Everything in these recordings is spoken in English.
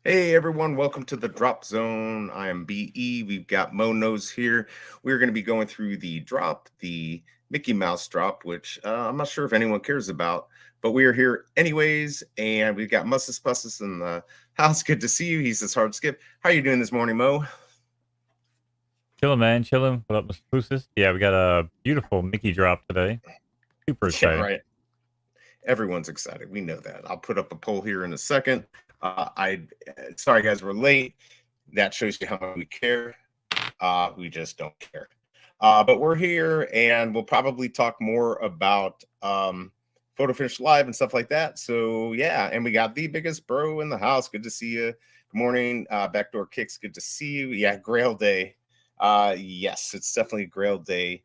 Hey everyone, welcome to the Drop Zone. I am BE. We've got Monos here. We're going to be going through the drop, the Mickey Mouse drop, which I'm not sure if anyone cares about, but we are here anyways. And we've got Mussus Pussus in the house. Good to see you. He says hard skip. How are you doing this morning, Mo? Chilling, man. Chilling. What up, Mr. Pooses? Yeah, we got a beautiful Mickey drop today. Super Yeah, exciting. right. Everyone's excited. We know that. I'll put up a poll here in a second. Sorry guys, we're late. That shows you how much we care. We just don't care. But we're here and we'll probably talk more about Photo Finish Live and stuff like that. So, yeah, and we got the biggest bro in the house. Good to see you. Good morning. Backdoor Kicks, good to see you. Yeah, Grail Day. Yes, it's definitely Grail Day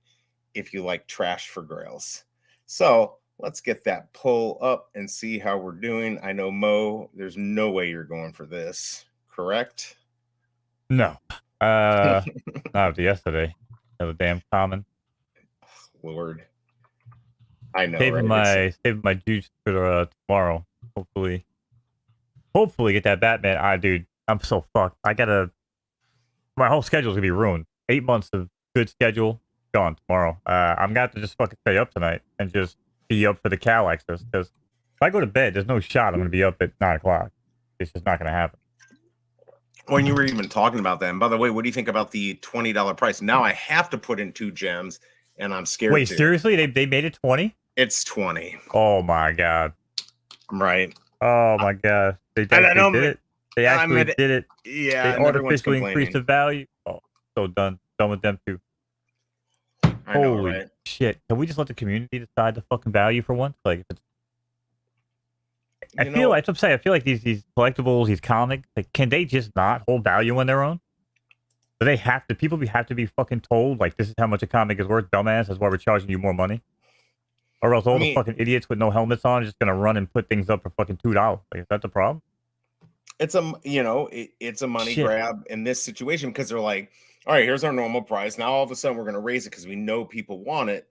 if you like trash for grails. So, let's get that poll up and see how we're doing. I know, Mo, there's no way you're going for this, correct? No. Not after yesterday. Another damn common. Lord. I know, Saving right? It's my juice for tomorrow. Hopefully get that Batman. Dude, I'm so fucked. My whole schedule's gonna be ruined. 8 months of good schedule gone tomorrow. I'm gonna have to just fucking stay up tonight and just be up for the Cal access because if I go to bed, there's no shot I'm gonna be up at 9 o'clock. It's just not gonna happen. when you were even talking about that. And by the way, what do you think about the $20 price? Now I have to put in 2 gems, and I'm scared Wait, to. seriously? They made it 20? It's 20, Oh my god. right? Oh my god. They I actually know. did it. They I'm actually at did it. Yeah, They and everyone's artificially increased complaining. the value. Oh, so done. Done with them too. I know, Holy right? shit. Can we just let the community decide the fucking value for once? Like, if it's, I You feel know, like, I'm saying, I feel like these collectibles, these comics, like, can they just not hold value on their own? Do they have to, have to be fucking told, like, this is how much a comic is worth, dumbass, that's why we're charging you more money? Or else I all the mean, fucking idiots with no helmets on are just gonna run and put things up for fucking $2. Like, is that the problem? it's a money Shit. grab in this situation because they're like, all right, here's our normal price. Now all of a sudden we're going to raise it because we know people want it.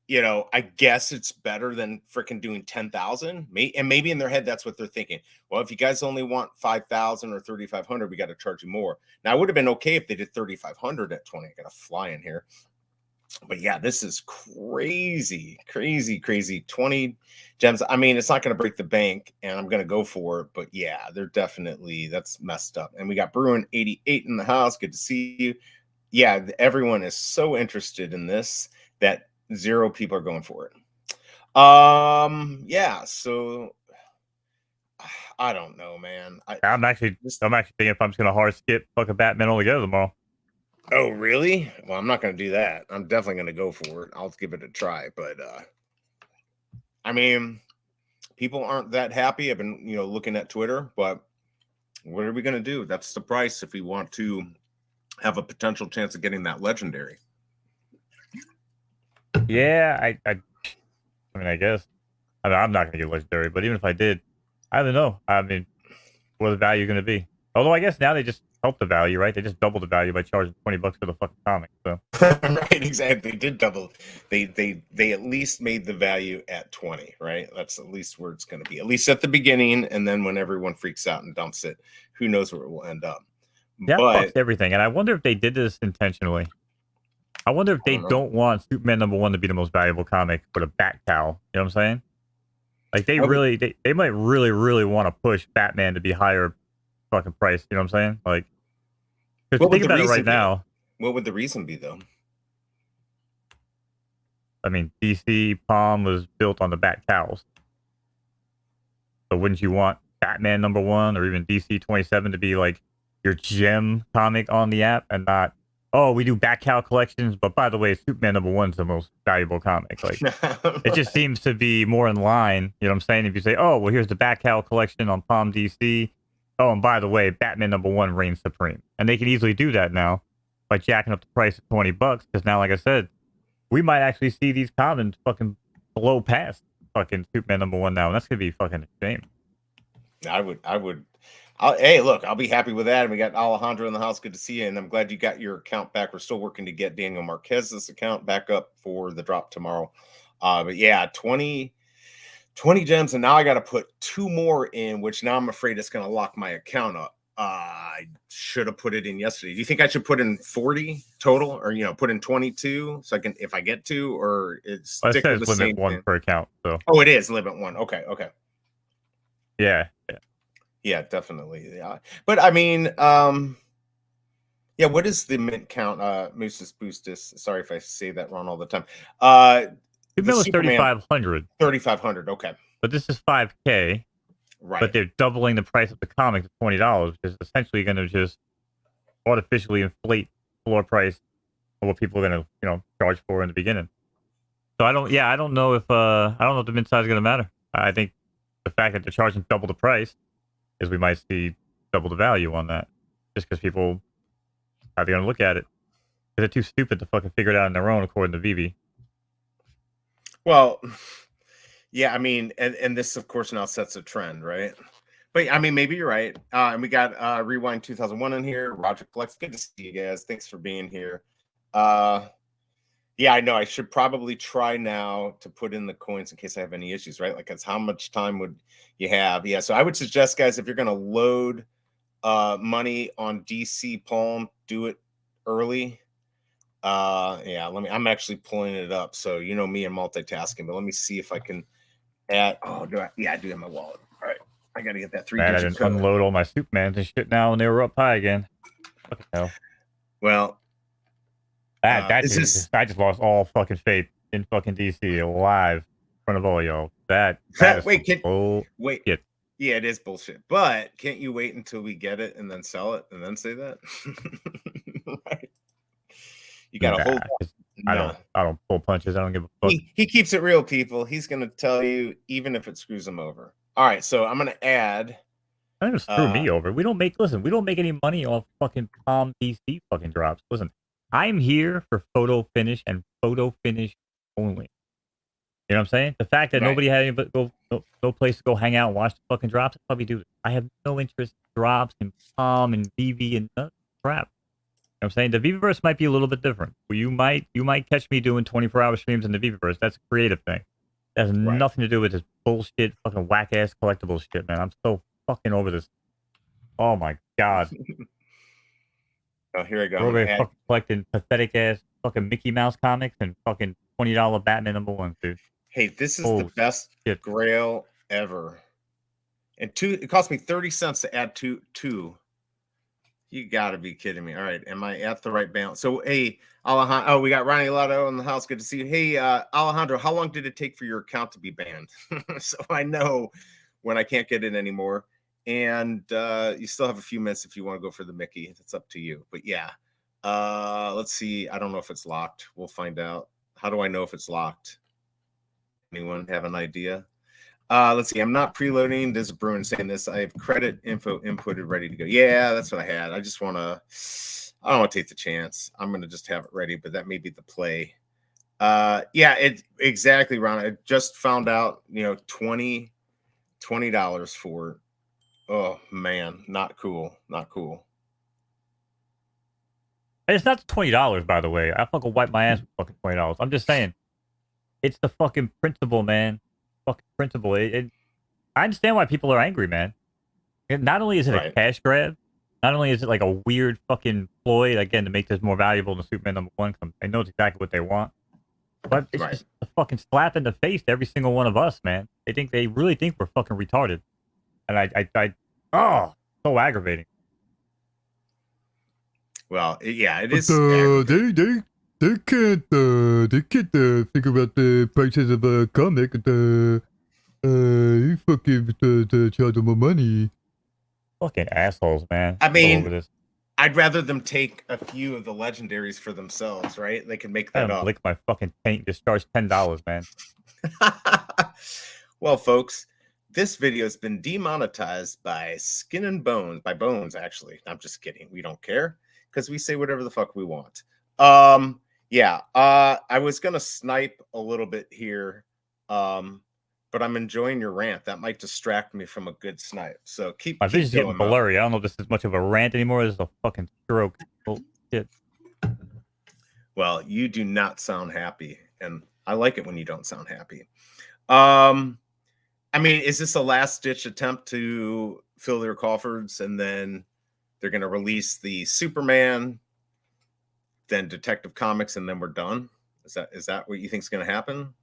I guess it's better than freaking doing 10,000. And maybe in their head, that's what they're thinking. Well, if you guys only want 5,000 or 3,500, we got to charge you more. Now, it would have been okay if they did 3,500 at 20. I got to fly in here. But yeah, this is crazy, crazy, crazy. 20 gems. I mean, it's not going to break the bank, and I'm going to go for it. But yeah, that's messed up. And we got Bruin 88 in the house. Good to see you. Yeah, everyone is so interested in this that zero people are going for it. Yeah, so I don't know, man. This I'm actually thinking if I'm just gonna hard skip fucking Batman altogether tomorrow. Oh, really? Well, I'm not going to do that. I'm definitely going to go for it. I'll give it a try, but I mean, people aren't that happy. I've been, looking at Twitter, but what are we going to do? That's the price if we want to have a potential chance of getting that legendary. Yeah, I mean, I guess. I'm not gonna get legendary, but even if I did, I don't know. I mean, what the value going to be? Although I guess now they just help the value, right? They just double the value by charging $20 for the fucking comic. So Right, exactly. They did double. They at least made the value at 20, right? That's at least where it's going to be. At least at the beginning, and then when everyone freaks out and dumps it, who knows where it will end up. that fucks But everything. And I wonder if they did this intentionally. I wonder if I they don't know. don't want Superman #1 to be the most valuable comic for the Bat Cowl. You know what I'm saying? Like I would. they might really want to push Batman to be higher fucking price. You know what I'm saying? Like, if you What would think the about it reason right be? now, What would the reason be, though? I mean, DC Palm was built on the Bat Cowls. So wouldn't you want Batman #1 or even DC 27 to be like your gem comic on the app and not, oh, we do Batcow collections, but by the way, Superman #1 is the most valuable comic. Like, it just Right. seems to be more in line. You know what I'm saying? If you say, oh, well, here's the Batcow collection on Palm DC. Oh, and by the way, Batman #1 reigns supreme. And they can easily do that now by jacking up the price to $20. Because now, like I said, we might actually see these commons fucking blow past fucking Superman #1 now. And that's going to be fucking a shame. I would. Hey, look, I'll be happy with that. And we got Alejandro in the house. Good to see you. And I'm glad you got your account back. We're still working to get Daniel Marquez's account back up for the drop tomorrow. But yeah, 20 gems, and now I got to put 2 more in, which now I'm afraid it's going to lock my account up. I should have put it in yesterday. Do you think I should put in 40 total, or put in 22 so I can, if I get to, or Well, it stick with says the limit same 1 thing? per account. So Oh, it is limit 1. Okay. yeah. Yeah, definitely. Yeah. But I mean, yeah, what is the mint count? Moosis Boostus. Sorry if I say that wrong all the time. The Superman was Superman 3,500, 3,500. Okay. but this is 5K. But Right. they're doubling the price of the comic to $20, which is essentially going to just artificially inflate floor price of what people are going to charge for in the beginning. So I don't know if the mint size is going to matter. I think the fact that they're charging double the price is we might see double the value on that, just because people how they're going to look at it. Because they're too stupid to fucking figure it out on their own, according to VeVe. Well, yeah, I mean, and this of course now sets a trend, right? But I mean, maybe you're right. And we got Rewind 2001 in here. Roger Flex, good to see you guys. Thanks for being here. Yeah, I know. I should probably try now to put in the coins in case I have any issues, right? Like, it's how much time would you have? Yeah, so I would suggest, guys, if you're going to load money on DC Palm, do it early. Yeah, I'm actually pulling it up. So, me and multitasking, but let me see if I can add. Oh, yeah, I do have my wallet. All right. I got to get that Man, I 3-digit didn't code. unload all my Supermans and shit now, and they were up high again. Fucking hell. Well, I is this just lost all fucking faith in fucking DC live in front of all y'all. That is wait, wait. shit. Yeah, it is bullshit. But can't you wait until we get it and then sell it and then say that? Right. You got to hold. I don't pull punches. I don't give a fuck. He keeps it real, people. He's going to tell you even if it screws him over. All right, so I'm going to add. Don't even screw me over. We don't make any money off fucking Palm DC fucking drops. Listen, I'm here for photo finish and photo finish only. You know what I'm saying? The fact that nobody had any no place to go hang out and watch the fucking drops, I'd probably do it. I have no interest in drops and Palm and VeVe and crap. You know what I'm saying? The VeVeverse might be a little bit different. You might catch me doing 24-hour streams in the VeVeverse. That's a creative thing. That has nothing to do with this bullshit, fucking whack ass collectible shit, man. I'm so fucking over this. Oh my god. Oh, here I go. We're over fucking collecting pathetic ass fucking Mickey Mouse comics and fucking $20 Batman #1, dude. Hey, this is the best grail ever. And it cost me 30 cents to add two. You gotta be kidding me. All right, am I at the right balance? So, hey, Alejandro. Oh, we got Ronnie Lotto in the house. Good to see you. Hey, Alejandro, how long did it take for your account to be banned? So I know when I can't get it anymore. And you still have a few minutes if you want to go for the Mickey. That's up to you. But yeah, let's see. I don't know if it's locked. We'll find out. How do I know if it's locked? Anyone have an idea? Let's see. I'm not preloading. This is Bruin saying this. I have credit info inputted, ready to go. Yeah, that's what I had. I don't want to take the chance. I'm going to just have it ready, but that may be the play. Yeah, exactly, Ron. I just found out, $20 for it. Oh man, not cool. Not cool. It's not $20, by the way. I fucking wipe my ass with fucking $20. I'm just saying. It's the fucking principle, man. Fucking principle. I understand why people are angry, man. Not only is it a cash grab, not only is it like a weird fucking ploy, again, to make this more valuable than Superman #1, I know exactly what they want. But it's just a fucking slap in the face to every single one of us, man. They really think we're fucking retarded. And so aggravating. Well, yeah, it is. They can't think about the prices of a comic. You fucking charge them more money. Fucking assholes, man. I mean, I'd rather them take a few of the legendaries for themselves, right? They can make that up. Lick my fucking paint. Just charge $10, man. Well, folks, this video has been demonetized by Skin and Bones, by Bonez, actually. I'm just kidding. We don't care because we say whatever the fuck we want. Yeah, I was gonna snipe a little bit here, but I'm enjoying your rant. That might distract me from a good snipe. So keep. My vision's getting blurry. I don't know if this is much of a rant anymore. This is a fucking stroke. Oh shit. Well, you do not sound happy, and I like it when you don't sound happy. I mean, is this a last ditch attempt to fill their coffers, and then they're going to release the Superman, then Detective Comics, and then we're done? Is that what you think is going to happen?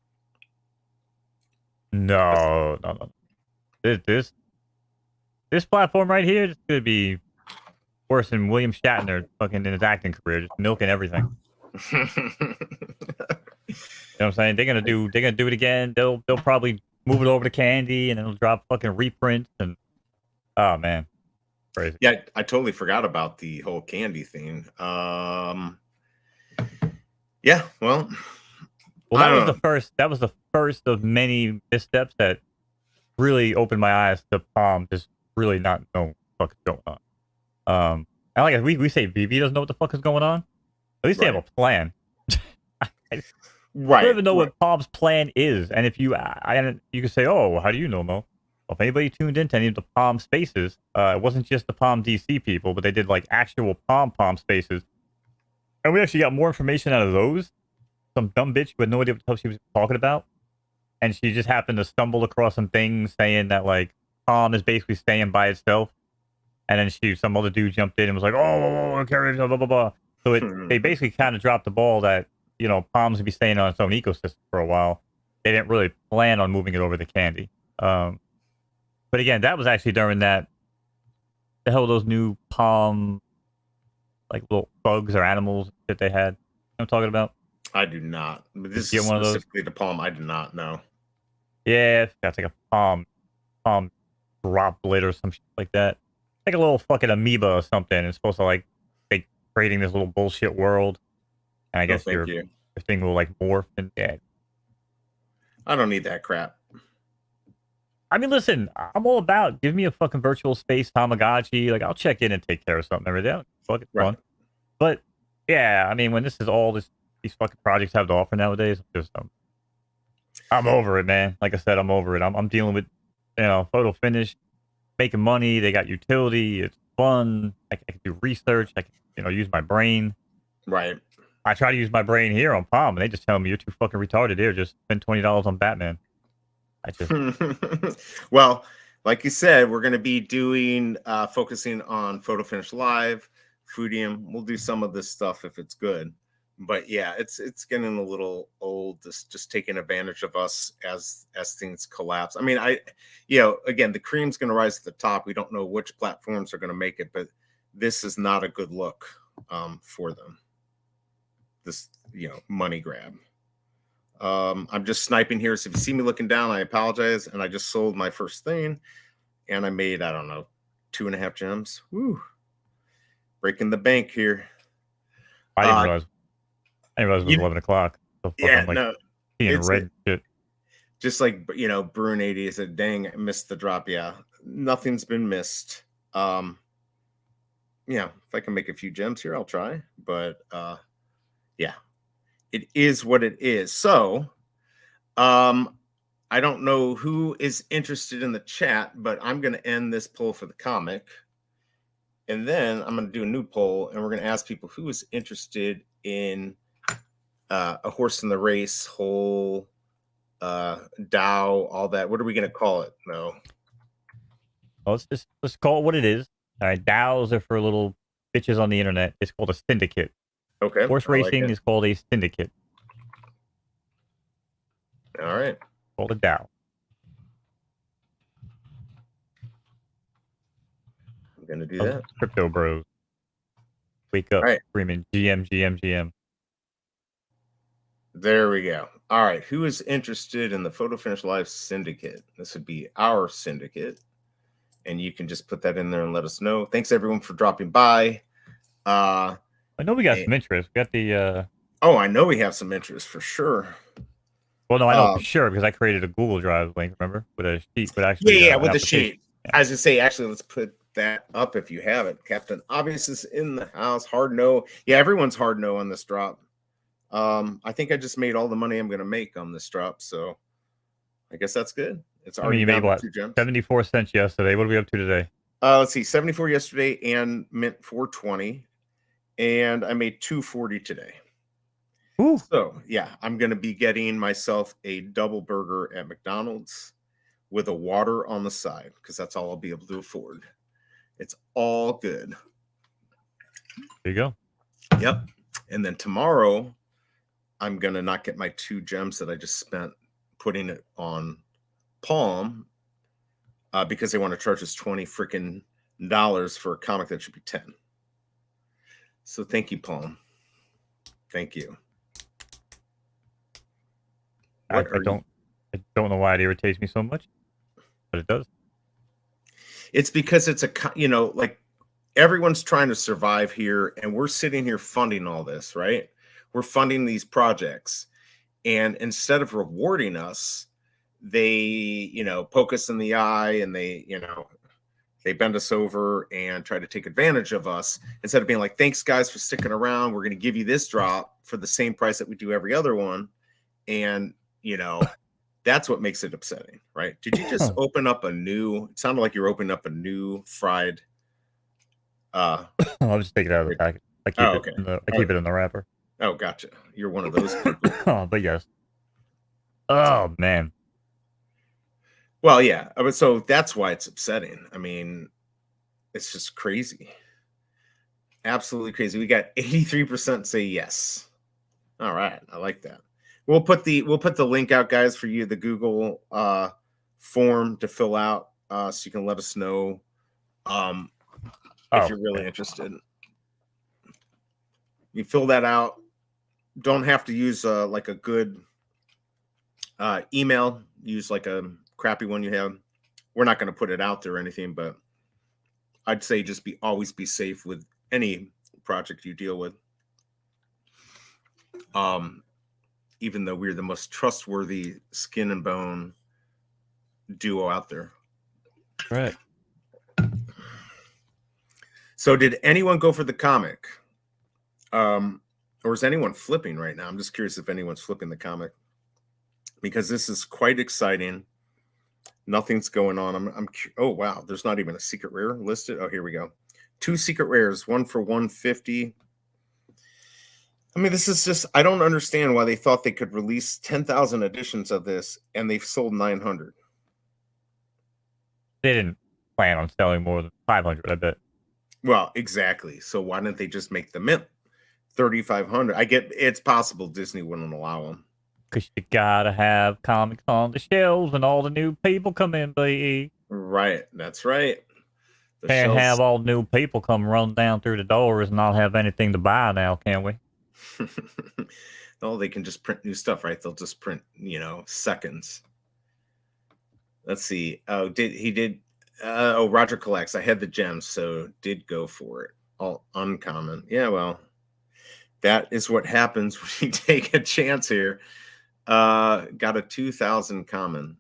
No, no, no. This platform right here is gonna be worse than William Shatner fucking in his acting career, just milking everything. You know what I'm saying? They're gonna do it again. They'll probably move it over to Candy, and it'll drop fucking reprints, and oh man, crazy. Yeah, I totally forgot about the whole Candy thing. Yeah, well, Well, I that was don't the know. first. That was the first of many missteps that really opened my eyes to Palm just really not know what the fuck is going on. And like we say, VeVe doesn't know what the fuck is going on. At least they have a Right, plan. I don't right, even know right. what Palm's plan is. And if you, you can say, oh, well, how do you know, Mo? Well, if anybody tuned into any of the Palm spaces, it wasn't just the Palm DC people, but they did like actual Palm spaces. And we actually got more information out of those. Some dumb bitch who had no idea what the hell she was talking about. And she just happened to stumble across some things saying that like Palm is basically staying by itself. And then some other dude jumped in and was like, oh, carry blah, blah, blah, blah. So they basically kind of dropped the ball that, you know, Palm's gonna be staying on its own ecosystem for a while. They didn't really plan on moving it over to Candy. But again, that was actually during the hell those new Palm, like little bugs or animals that they had. You know what I'm talking about? I do not. But Did this you is get one of those? specifically the Palm. I do not know. Yeah, that's like a Palm droplet or some shit like that. Like a little fucking amoeba or something. It's supposed to like be creating this little bullshit world. And I No, guess thank you. your thing will like morph and yeah. I don't need that crap. I mean, listen, I'm all about give me a fucking virtual space Tamagotchi. Like I'll check in and take care of something every day. Fucking Right. fun. But yeah, I mean, when this is all these fucking projects have to offer nowadays, I'm over it, man. Like I said, I'm over it. I'm dealing with photo finish, making money. They got utility. It's fun. I can do research. I can use my brain. Right. I try to use my brain here on Palm, and they just tell me you're too fucking retarded. Here, just spend $20 on Batman. I just Well, like you said, we're going to be doing focusing on Photo Finish Live, Foodium. We'll do some of this stuff if it's good. But yeah, it's getting a little old. This just taking advantage of us as things collapse. I mean, again, the cream's going to rise to the top. We don't know which platforms are going to make it, but this is not a good look for them. This money grab. I'm just sniping here. So if you see me looking down, I apologize. And I just sold my first thing, and I made, I don't know, 2.5 gems. Woo! Breaking the bank here. I didn't realize. I didn't realize it was 11 o'clock. So Yeah, I'm like no, seeing it's red shit. just like Bruin 80 said, dang, I missed the drop. Yeah, nothing's been missed. Yeah, if I can make a few gems here, I'll try. But yeah, it is what it is. So I don't know who is interested in the chat, but I'm going to end this poll for the comic. And then I'm going to do a new poll, and we're going to ask people who is interested in a horse in the race, whole Dow, all that. What are we going to call it? No. Well, let's call it what it is. All right, DAOs are for little bitches on the internet. It's called a syndicate. Okay. Horse I like racing it. is called a syndicate. All right. Called a DAO. I'm going to do that. Crypto bros. Wake up All right. screaming GM, GM, GM. There we go. All right. Who is interested in the Photo Finish Live syndicate? This would be our syndicate. And you can just put that in there and let us know. Thanks everyone for dropping by. I know we got some interest. We got the Oh, I know we have some interest for sure. well, no, I know for sure because I created a Google Drive link, remember? With a sheet, but actually Yeah, with the sheet. Yeah. I was gonna say, actually, let's put that up if you have it. Captain Obvious is in the house. Hard no. Yeah, everyone's hard no on this drop. I think I just made all the money I'm gonna make on this drop, so I guess that's good. It's already you made down what? to 2 gems. 74 cents yesterday. What are we up to today? Let's see, 74 yesterday and mint 420, and I made 240 today. Ooh. So yeah, I'm gonna be getting myself a double burger at McDonald's with a water on the side because that's all I'll be able to afford. It's all good. There you go. Yep. And then tomorrow, I'm going to not get my 2 gems that I just spent putting it on Palm because they want to charge us $20 freaking dollars for a comic that should be 10. So thank you, Palm. Thank you. I don't know why it irritates me so much, but it does. It's because it's like everyone's trying to survive here, and we're sitting here funding all this, right? We're funding these projects, and instead of rewarding us, they, poke us in the eye, and they bend us over and try to take advantage of us instead of being like, thanks guys for sticking around. We're going to give you this drop for the same price that we do every other one. And, that's what makes it upsetting, right? Did you just open up it sounded like you were opening up a new fried. I'll just take it out of the package. I keep it in the wrapper. Oh, gotcha. You're one of those people. But yes. Oh, man. Well, yeah. So that's why it's upsetting. I mean, it's just crazy. Absolutely crazy. We got 83% say yes. All right. I like that. We'll put the link out, guys, for you, the Google form to fill out so you can let us know if you're really interested. You fill that out. Don't have to use like a good email. Use like a crappy one you have. We're not going to put it out there or anything, but I'd say just always be safe with any project you deal with. Even though we're the most trustworthy skin and bone duo out there. Right. So did anyone go for the comic? Or is anyone flipping right now? I'm just curious if anyone's flipping the comic. Because this is quite exciting. Nothing's going on. Oh, wow. There's not even a secret rare listed. Oh, here we go. 2 secret rares, one for 150. I mean, this is just, I don't understand why they thought they could release 10,000 editions of this and they've sold 900. They didn't plan on selling more than 500, I bet. Well, exactly. So why didn't they just make the mint 3,500? I get it's possible Disney wouldn't allow them. Because you gotta have comics on the shelves and all the new people come in, baby. Right. That's right. Can't have all new people come run down through the doors and not have anything to buy now, can we? No, they can just print new stuff, right? They'll just print, seconds. Let's see. Oh, Roger collects. I had the gems, so did go for it. All uncommon. Yeah, well, that is what happens when you take a chance here. Got a 2,000 common.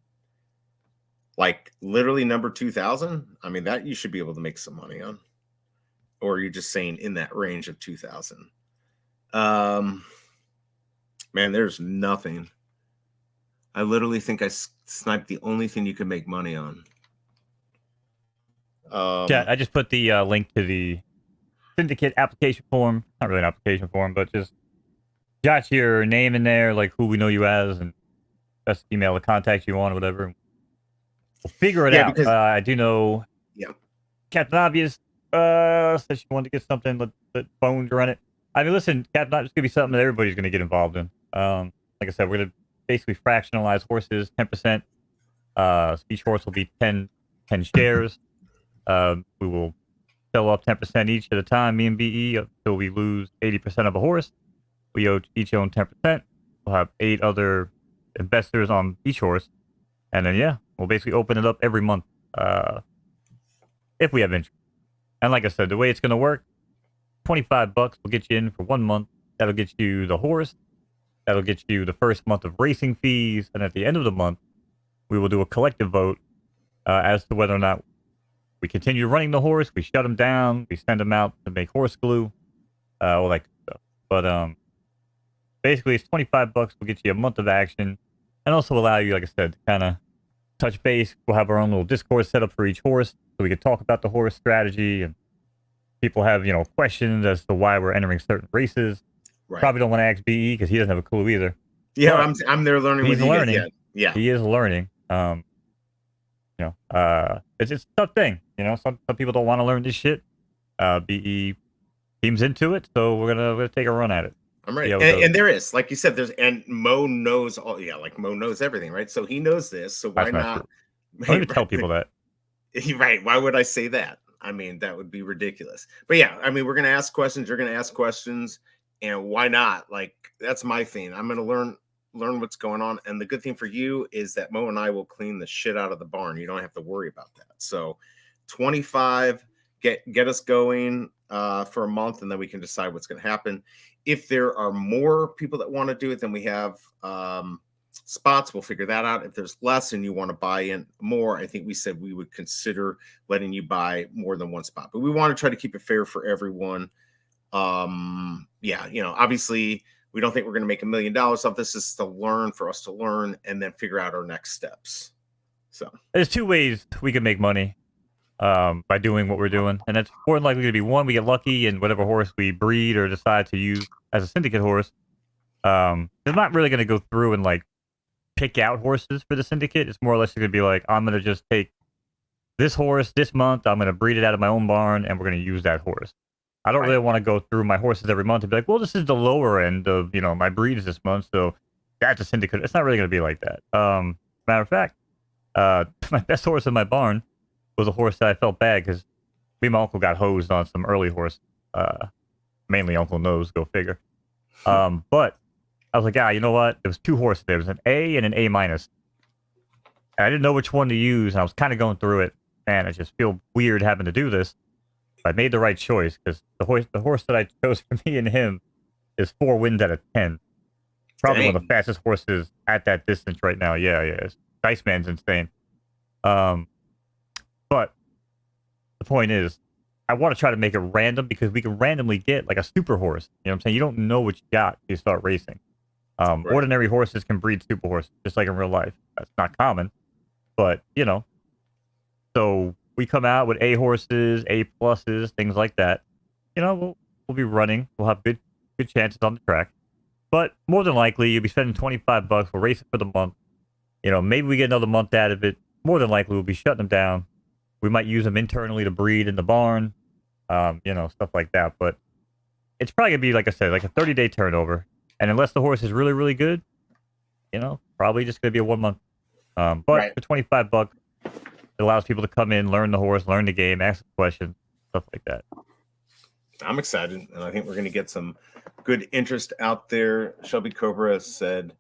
Like literally number 2,000. I mean, that you should be able to make some money on. Or you're just saying in that range of 2,000. Man, there's nothing. I literally think I sniped the only thing you can make money on. Yeah, I just put the link to the syndicate application form. Not really an application form, but just got your name in there, like who we know you as, and best email to contact you on, or whatever. We'll figure it out. Because, I do know. Yeah. Captain Obvious said she wanted to get something that Bones run it. I mean, listen, Captain Obvious is gonna be something that everybody's gonna get involved in. Like I said, we're gonna basically fractionalize horses 10%. Each horse will be 10 shares. We will sell off 10% each at a time, me and BE, until we lose 80% of a horse. We each own 10%. We'll have 8 other investors on each horse. And then, yeah, we'll basically open it up every month if we have interest. And like I said, the way it's going to work, $25 will get you in for 1 month. That'll get you the horse. That'll get you the first month of racing fees. And at the end of the month, we will do a collective vote as to whether or not we continue running the horse, we shut him down, we send him out to make horse glue, all that stuff. But basically, it's $25 will get you a month of action, and also allow you, like I said, to kind of touch base. We'll have our own little Discord set up for each horse, so we can talk about the horse strategy, and people have questions as to why we're entering certain races. Right. Probably don't want to ask BE because he doesn't have a clue either. Yeah, I'm there learning. He's with learning. You. Yeah, he is learning. It's a tough thing. Some people don't want to learn this shit. BE team's into it, so we're gonna take a run at it. I'm See ready. how it And, goes. and there is, like you said, and Mo knows all. Yeah, like Mo knows everything, right? So he knows this. So why That's not not? true. Don't even tell people that. Right. Why would I say that? I mean, that would be ridiculous. But yeah, I mean, we're gonna ask questions. You're gonna ask questions, and why not? Like that's my thing. I'm gonna learn what's going on. And the good thing for you is that Mo and I will clean the shit out of the barn. You don't have to worry about that. So 25, get us going for a month, and then we can decide what's going to happen. If there are more people that want to do it, then we have spots. We'll figure that out. If there's less and you want to buy in more, I think we said we would consider letting you buy more than one spot. But we want to try to keep it fair for everyone. Yeah, obviously we don't think we're going to make $1 million off this. Is to learn, for us to learn and then figure out our next steps. So There's two ways we can make money by doing what we're doing, and that's more than likely to be one, we get lucky and whatever horse we breed or decide to use as a syndicate horse. They're not really going to go through and like pick out horses for the syndicate. It's more or less going to be like, I'm going to just take this horse this month, I'm going to breed it out of my own barn, and we're going to use that horse. I don't really want to go through my horses every month and be like, well, this is the lower end of my breeds this month, so that's a syndicate. It's not really going to be like that. Matter of fact, my best horse in my barn was a horse that I felt bad because me and my uncle got hosed on some early horse. Mainly Uncle knows, go figure. But I was like, you know what? There was two horses. There was an A and an A minus. And I didn't know which one to use, and I was kind of going through it, and I just feel weird having to do this. But I made the right choice because the horse that I chose for me and him is 4 wins out of 10. Probably one of the fastest horses at that distance right now. Yeah. Dice Man's insane. But the point is, I want to try to make it random because we can randomly get like a super horse. You know what I'm saying? You don't know what you got till you start racing. Ordinary horses can breed super horses, just like in real life. That's not common, but so we come out with A horses, A pluses, things like that. We'll be running. We'll have good chances on the track. But more than likely, you'll be spending $25. We'll race it for the month. Maybe we get another month out of it. More than likely, we'll be shutting them down. We might use them internally to breed in the barn, stuff like that. But it's probably going to be, like I said, like a 30-day turnover. And unless the horse is really, really good, probably just going to be a 1 month. But for $25, it allows people to come in, learn the horse, learn the game, ask questions, stuff like that. I'm excited, and I think we're going to get some good interest out there. Shelby Cobra said,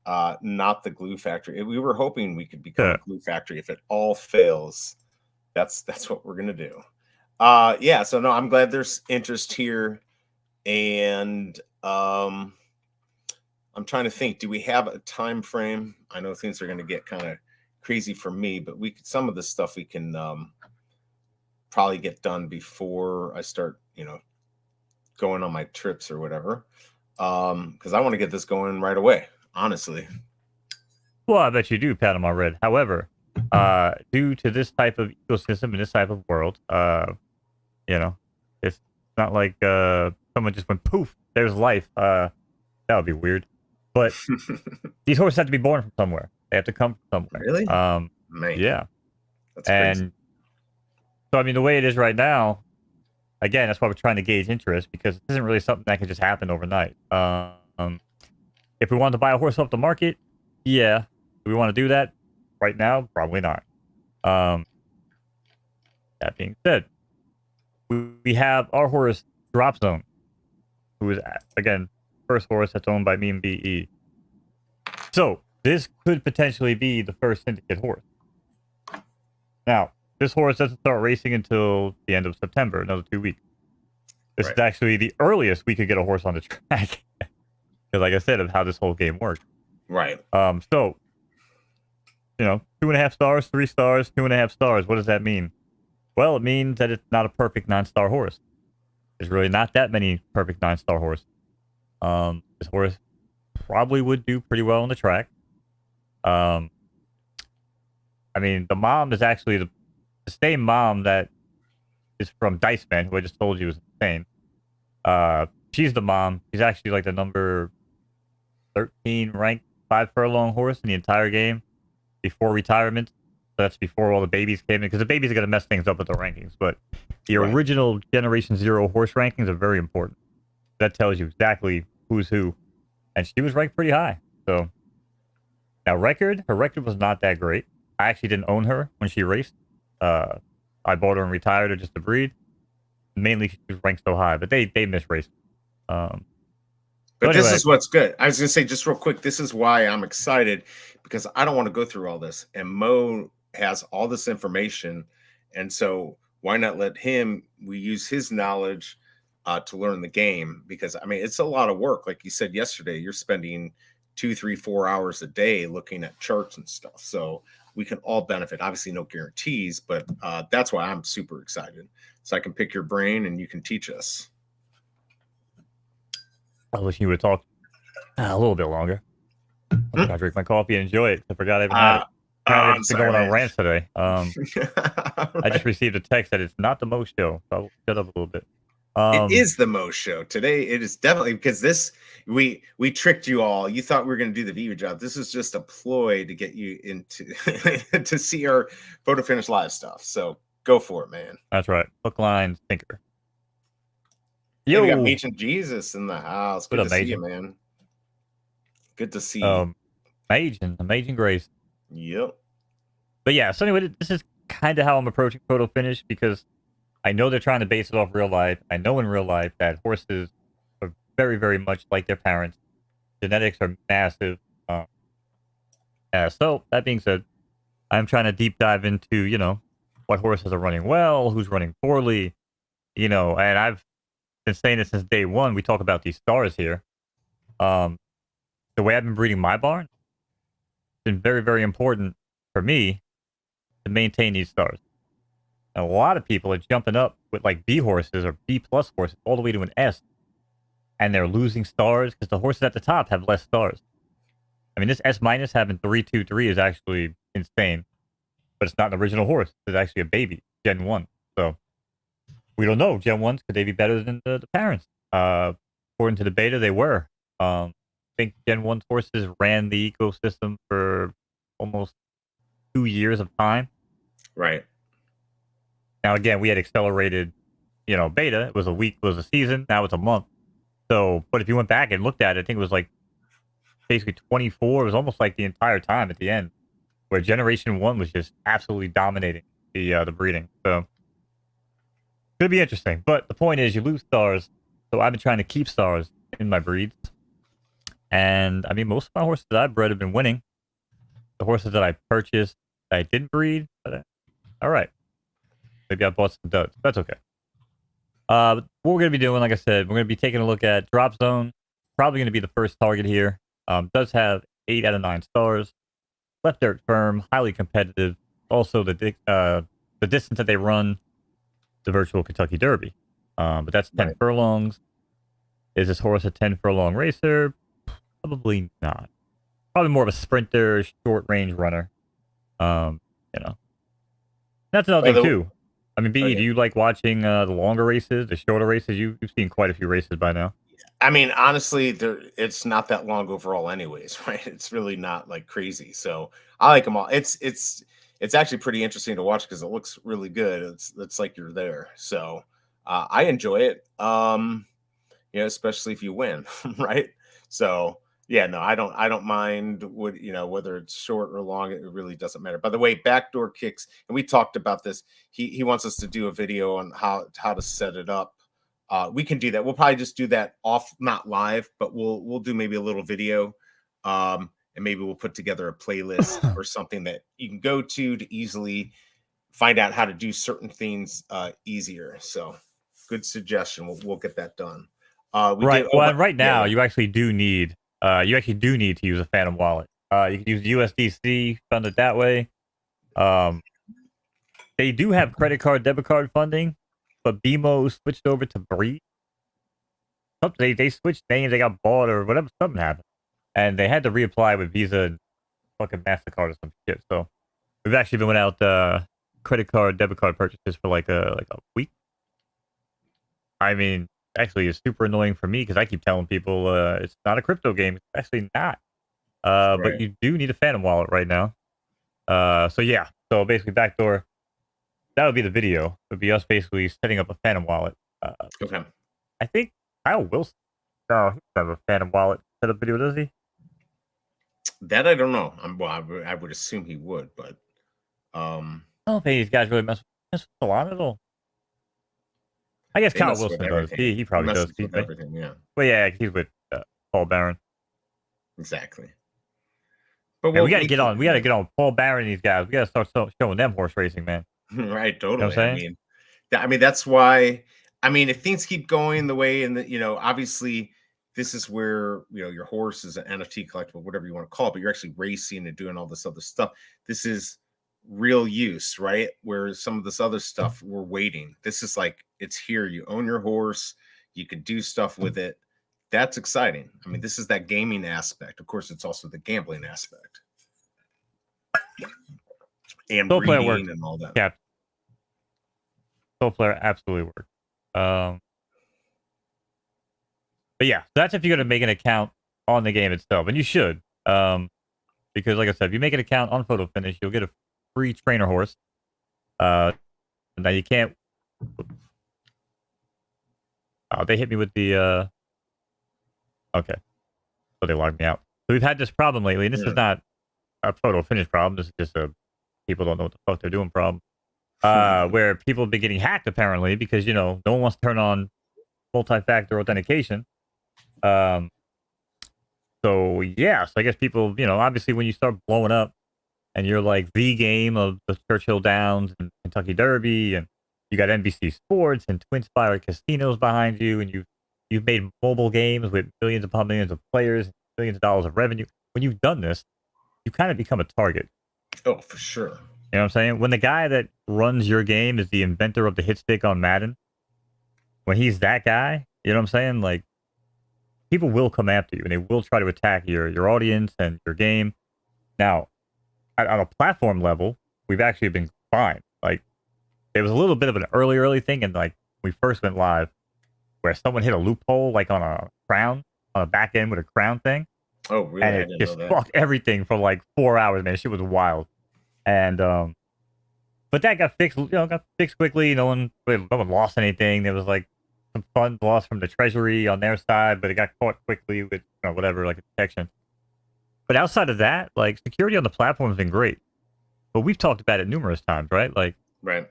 not the glue factory. We were hoping we could become a glue factory. If it all fails, that's what we're going to do. So no, I'm glad there's interest here. And I'm trying to think, do we have a time frame? I know things are going to get kind of crazy for me, but some of this stuff we can probably get done before I start, going on my trips or whatever. Because I want to get this going right away, honestly. Well, I bet you do, Panama Red. However, due to this type of ecosystem and this type of world, it's not like someone just went poof, there's life. That would be weird. But these horses have to be born from somewhere. They have to come from somewhere. Really? Man. Yeah. That's crazy. And so, I mean, the way it is right now, again, that's why we're trying to gauge interest because it isn't really something that can just happen overnight. If we wanted to buy a horse off the market, yeah. Do we want to do that right now? Probably not. That being said, we have our horse Drop Zone, who is, again, first horse that's owned by me and BE. So this could potentially be the first syndicate horse. Now, this horse doesn't start racing until the end of September, another 2 weeks. This is actually the earliest we could get a horse on the track. Because like I said, of how this whole game works. Right. So, 2.5 stars, 3 stars, 2.5 stars. What does that mean? Well, it means that it's not a perfect 9-star horse. There's really not that many perfect 9-star horses. This horse probably would do pretty well on the track. I mean, the mom is actually the same mom that is from Dice Man, who I just told you is insane. She's the mom. She's actually like the number 13 ranked 5 furlong horse in the entire game before retirement. That's before all the babies came in, because the babies are going to mess things up with the rankings. But the Right. original Generation Zero horse rankings are very important. That tells you exactly who's who. And she was ranked pretty high. So now her record was not that great. I actually didn't own her when she raced. Uh, I bought her and retired her just to breed. Mainly she was ranked so high, but they misraced. Um, so But this anyway, is what's good. I was going to say just real quick, this is why I'm excited, because I don't want to go through all this. And Mo has all this information. And so why not let we use his knowledge to learn the game? Because I mean, it's a lot of work. Like you said yesterday, you're spending 2, 3, 4 hours a day looking at charts and stuff. So we can all benefit. Obviously, no guarantees, but that's why I'm super excited. So I can pick your brain and you can teach us. I wish you would talk a little bit longer. I'm trying to drink my coffee and enjoy it. I forgot I even had it. Apparently, I've I'm just been sorry, going on man. rants today. I just Right. received a text that it's not the most show. So I'll shut up a little bit. It is the most show today. It is definitely, because this we tricked you all. You thought we were going to do the VeVe job. This is just a ploy to get you into to see our photo finish live stuff. So go for it, man. That's right. Hook, line, sinker. Hey, we got Yo, Meech and Jesus in the house. what Good up, to see you, Majin? man. Good to see. Amazing Grace. Yep. But yeah, so anyway, this is kind of how I'm approaching photo finish, because I know they're trying to base it off real life. I know in real life that horses are very, very much like their parents. Genetics are massive. So that being said, I'm trying to deep dive into, what horses are running well, who's running poorly, and I've been saying it since day one. We talk about these stars here. The way I've been breeding my barn, it's been very, very important for me to maintain these stars. And a lot of people are jumping up with like B horses or B plus horses all the way to an S, and they're losing stars because the horses at the top have less stars. I mean, this S minus having 323 is actually insane, but it's not an original horse. It's actually a baby, Gen 1. So we don't know. Gen 1s, could they be better than the parents? According to the beta, they were. I think Gen 1 horses ran the ecosystem for almost 2 years of time. Right. Now, again, we had accelerated, beta. It was a season. Now it's a month. So, but if you went back and looked at it, I think it was like basically 24. It was almost like the entire time at the end, where Generation 1 was just absolutely dominating the breeding. So, could be interesting. But the point is, you lose stars. So I've been trying to keep stars in my breeds. And I mean, most of my horses that I've bred have been winning. The horses that I purchased that I didn't breed, but all right. Maybe I bought some duds. That's okay. What we're going to be doing, like I said, we're going to be taking a look at Drop Zone. Probably going to be the first target here. Does have 8 out of 9 stars. Left dirt firm, highly competitive. Also, the distance that they run, the virtual Kentucky Derby. But that's 10 furlongs. Is this horse a 10 furlong racer? Probably not. Probably more of a sprinter, short range runner. That's another thing too. I mean, BE, do you like watching the longer races, the shorter races? You've seen quite a few races by now. I mean, honestly, it's not that long overall, anyways, right? It's really not like crazy. So I like them all. It's actually pretty interesting to watch because it looks really good. It's like you're there. So I enjoy it. Especially if you win, right? So yeah, no, I don't mind whether it's short or long, it really doesn't matter. By the way, backdoor kicks, and we talked about this. He wants us to do a video on how to set it up. We can do that. We'll probably just do that off, not live, but we'll do maybe a little video. And maybe we'll put together a playlist or something that you can go to easily find out how to do certain things easier. So good suggestion. We'll get that done. Right. Well, right now you actually do need to use a Phantom wallet. You can use USDC, fund it that way. They do have credit card, debit card funding, but BMO switched over to Breed. They switched names, they got bought or whatever, something happened, and they had to reapply with Visa and fucking MasterCard or some shit. So we've actually been without credit card, debit card purchases for like a week. I mean, actually, it's super annoying for me because I keep telling people it's not a crypto game. It's actually not. But you do need a Phantom wallet right now. So yeah, So basically, backdoor. That would be the video. It would be us basically setting up a Phantom wallet. Okay. I think Kyle Wilson. No, he doesn't have a Phantom wallet set up video, does he? That I don't know. Well, I would assume he would, but I don't think these guys really mess with Solana at all. I guess they Kyle mess with Wilson does. everything. He probably does. messes with everything. Yeah, Well, yeah, he's with Paul Barron. exactly. But Man, we got to get on. We got to get on Paul Barron and these guys. We got to start showing them horse racing, man. Right, You know totally. what I'm saying? I mean, that's why. I mean, if things keep going the way, and obviously, this is where your horse is an NFT collectible, whatever you want to call it, but you're actually racing and doing all this other stuff. This is real use, right? Where some of this other stuff we're waiting. This is like it's here. You own your horse. You can do stuff with it. That's exciting. I mean, this is that gaming aspect. Of course, it's also the gambling aspect. And Soul Player breeding worked. and all that. Yeah. Soul Player absolutely worked. But yeah, that's if you're going to make an account on the game itself. And you should. Because like I said, if you make an account on Photo Finish, you'll get a free trainer horse. Now you can't. Oh, they hit me with the. Okay. So they logged me out. So we've had this problem lately, and this is not a Photo Finish problem. This is just a people don't know what the fuck they're doing problem. Where people have been getting hacked apparently because no one wants to turn on multi-factor authentication. So yeah, so I guess people, obviously when you start blowing up and you're like the game of the Churchill Downs and Kentucky Derby, and you got NBC Sports and Twin Spire Casinos behind you, and you've made mobile games with millions upon millions of players, billions of dollars of revenue. When you've done this, you kind of become a target. Oh, for sure. You know what I'm saying? When the guy that runs your game is the inventor of the hit stick on Madden, when he's that guy, you know what I'm saying? Like, people will come after you and they will try to attack your audience and your game. Now, on a platform level, we've actually been fine. Like, there was a little bit of an early thing, and like we first went live, where someone hit a loophole, like on a crown, on a back end with a crown thing. Oh, really? And it just fucked everything for like 4 hours, man. Shit was wild. And but that got fixed. Got fixed quickly. No one lost anything. There was like some funds lost from the treasury on their side, but it got caught quickly with whatever, like a protection. But outside of that, like security on the platform has been great. But we've talked about it numerous times, right? Like, right.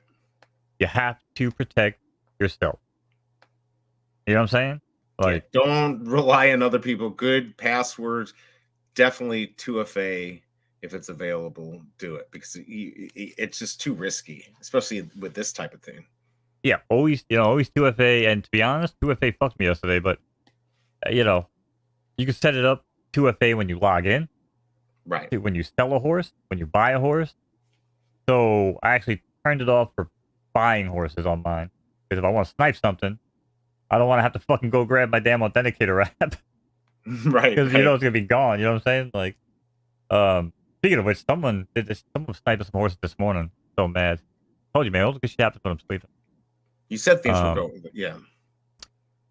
You have to protect yourself. You know what I'm saying? Like, don't rely on other people. Good passwords, definitely 2FA. If it's available, do it, because it's just too risky, especially with this type of thing. Yeah, always 2FA. And to be honest, 2FA fucked me yesterday. But you can set it up 2FA when you log in, right? When you sell a horse, when you buy a horse. So I actually turned it off for buying horses on mine, because if I want to snipe something, I don't want to have to fucking go grab my damn authenticator app, right? Because it's gonna be gone. You know what I'm saying? Like, speaking of which, someone sniped some horses this morning. So mad. I told you, man, all the good shit happens when I'm sleeping. You said things were going, yeah.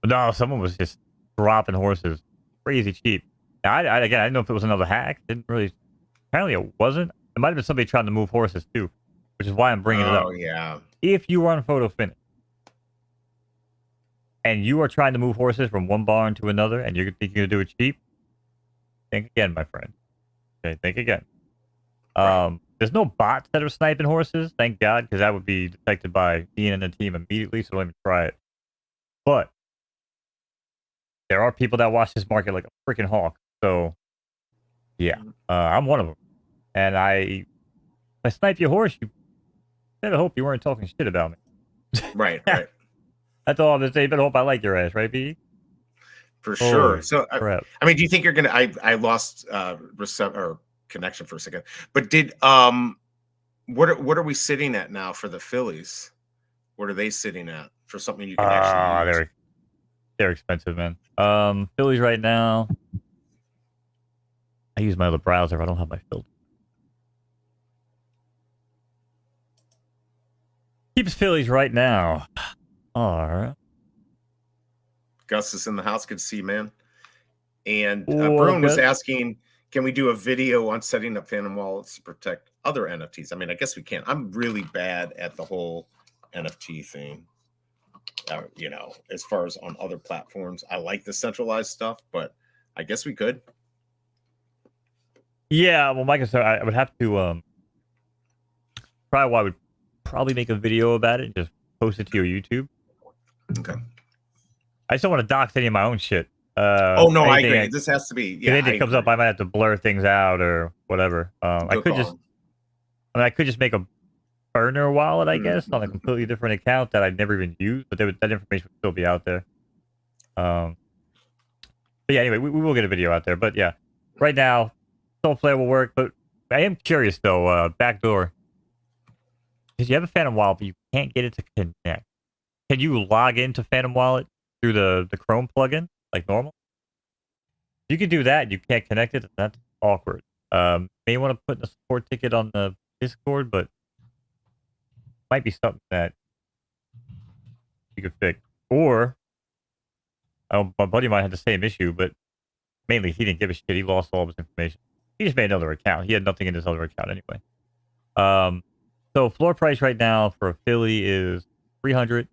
But no, someone was just dropping horses crazy cheap. Now, I didn't know if it was another hack. Didn't really. Apparently, it wasn't. It might have been somebody trying to move horses too, which is why I'm bringing it up. Oh yeah. If you run Photo Finish and you are trying to move horses from one barn to another, and you think you're gonna do it cheap, think again, my friend. Okay, think again. Right. There's no bots that are sniping horses, thank God, because that would be detected by Ian and the team immediately, so don't even try it. But there are people that watch this market like a freaking hawk. So yeah, I'm one of them. And if I snipe your horse, you better hope you weren't talking shit about me. Right. That's all I'm gonna say. You better hope I like your ass, right, B? For sure. So crap. I mean, do you think you're gonna? I lost connection for a second. But did what are we sitting at now for the Phillies? What are they sitting at for something you can actually use? They're expensive, man. Phillies right now. I use my other browser. I don't have my filter. Keeps Phillies right now. All right. Gus is in the house. Good to see you, man. And Bruin was asking, can we do a video on setting up Phantom wallets to protect other NFTs. I mean, I guess we can. I'm really bad at the whole NFT thing. You know, as far as on other platforms, I like the centralized stuff, but I guess we could. Yeah, well, like I said, I would have to I would probably make a video about it and just post it to your YouTube. Okay. I just don't want to dox any of my own shit. Oh no, I agree. Anything, This has to be. if Yeah, I anything comes up, agree. I might have to blur things out or whatever. I Good could call. I could just make a burner wallet, I guess, on a Mhm. completely different account that I'd never even used, but that information would still be out there. But yeah, anyway, we will get a video out there. But yeah, right now, Soul Flare will work. But I am curious though, backdoor. Because you have a Phantom Wallet, but you can't get it to connect. Can you log into Phantom Wallet through the Chrome plugin like normal? If you can do that, you can't connect it. That's awkward. May want to put a support ticket on the Discord, but might be something that you could fix. Or my buddy might have the same issue, but mainly he didn't give a shit. He lost all of his information. He just made another account. He had nothing in his other account anyway. So floor price right now for a Philly is 300.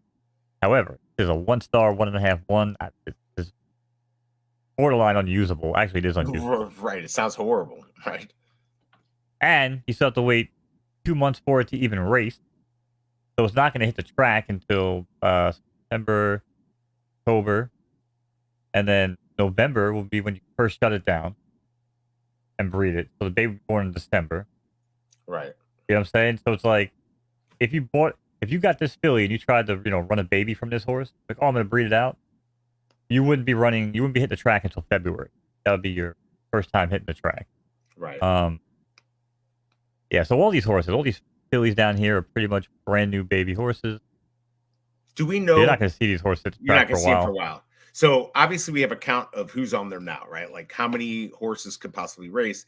However, there's a 1-star, 1.5, 1. It's borderline unusable. Actually, it is unusable. Right. It sounds horrible. Right. And you still have to wait 2 months for it to even race. So it's not going to hit the track until September, October, and then November will be when you first shut it down and breed it. So the baby born in December. Right. You know what I'm saying? So it's like if you got this filly and you tried to, run a baby from this horse, like, oh, I'm gonna breed it out, you wouldn't be hitting the track until February. That would be your first time hitting the track. Right. Yeah, so all these fillies down here are pretty much brand new baby horses. Do we know you're not gonna see these horses at the you're not track gonna for see a them while? for a while? So obviously we have a count of who's on there now, right? Like how many horses could possibly race.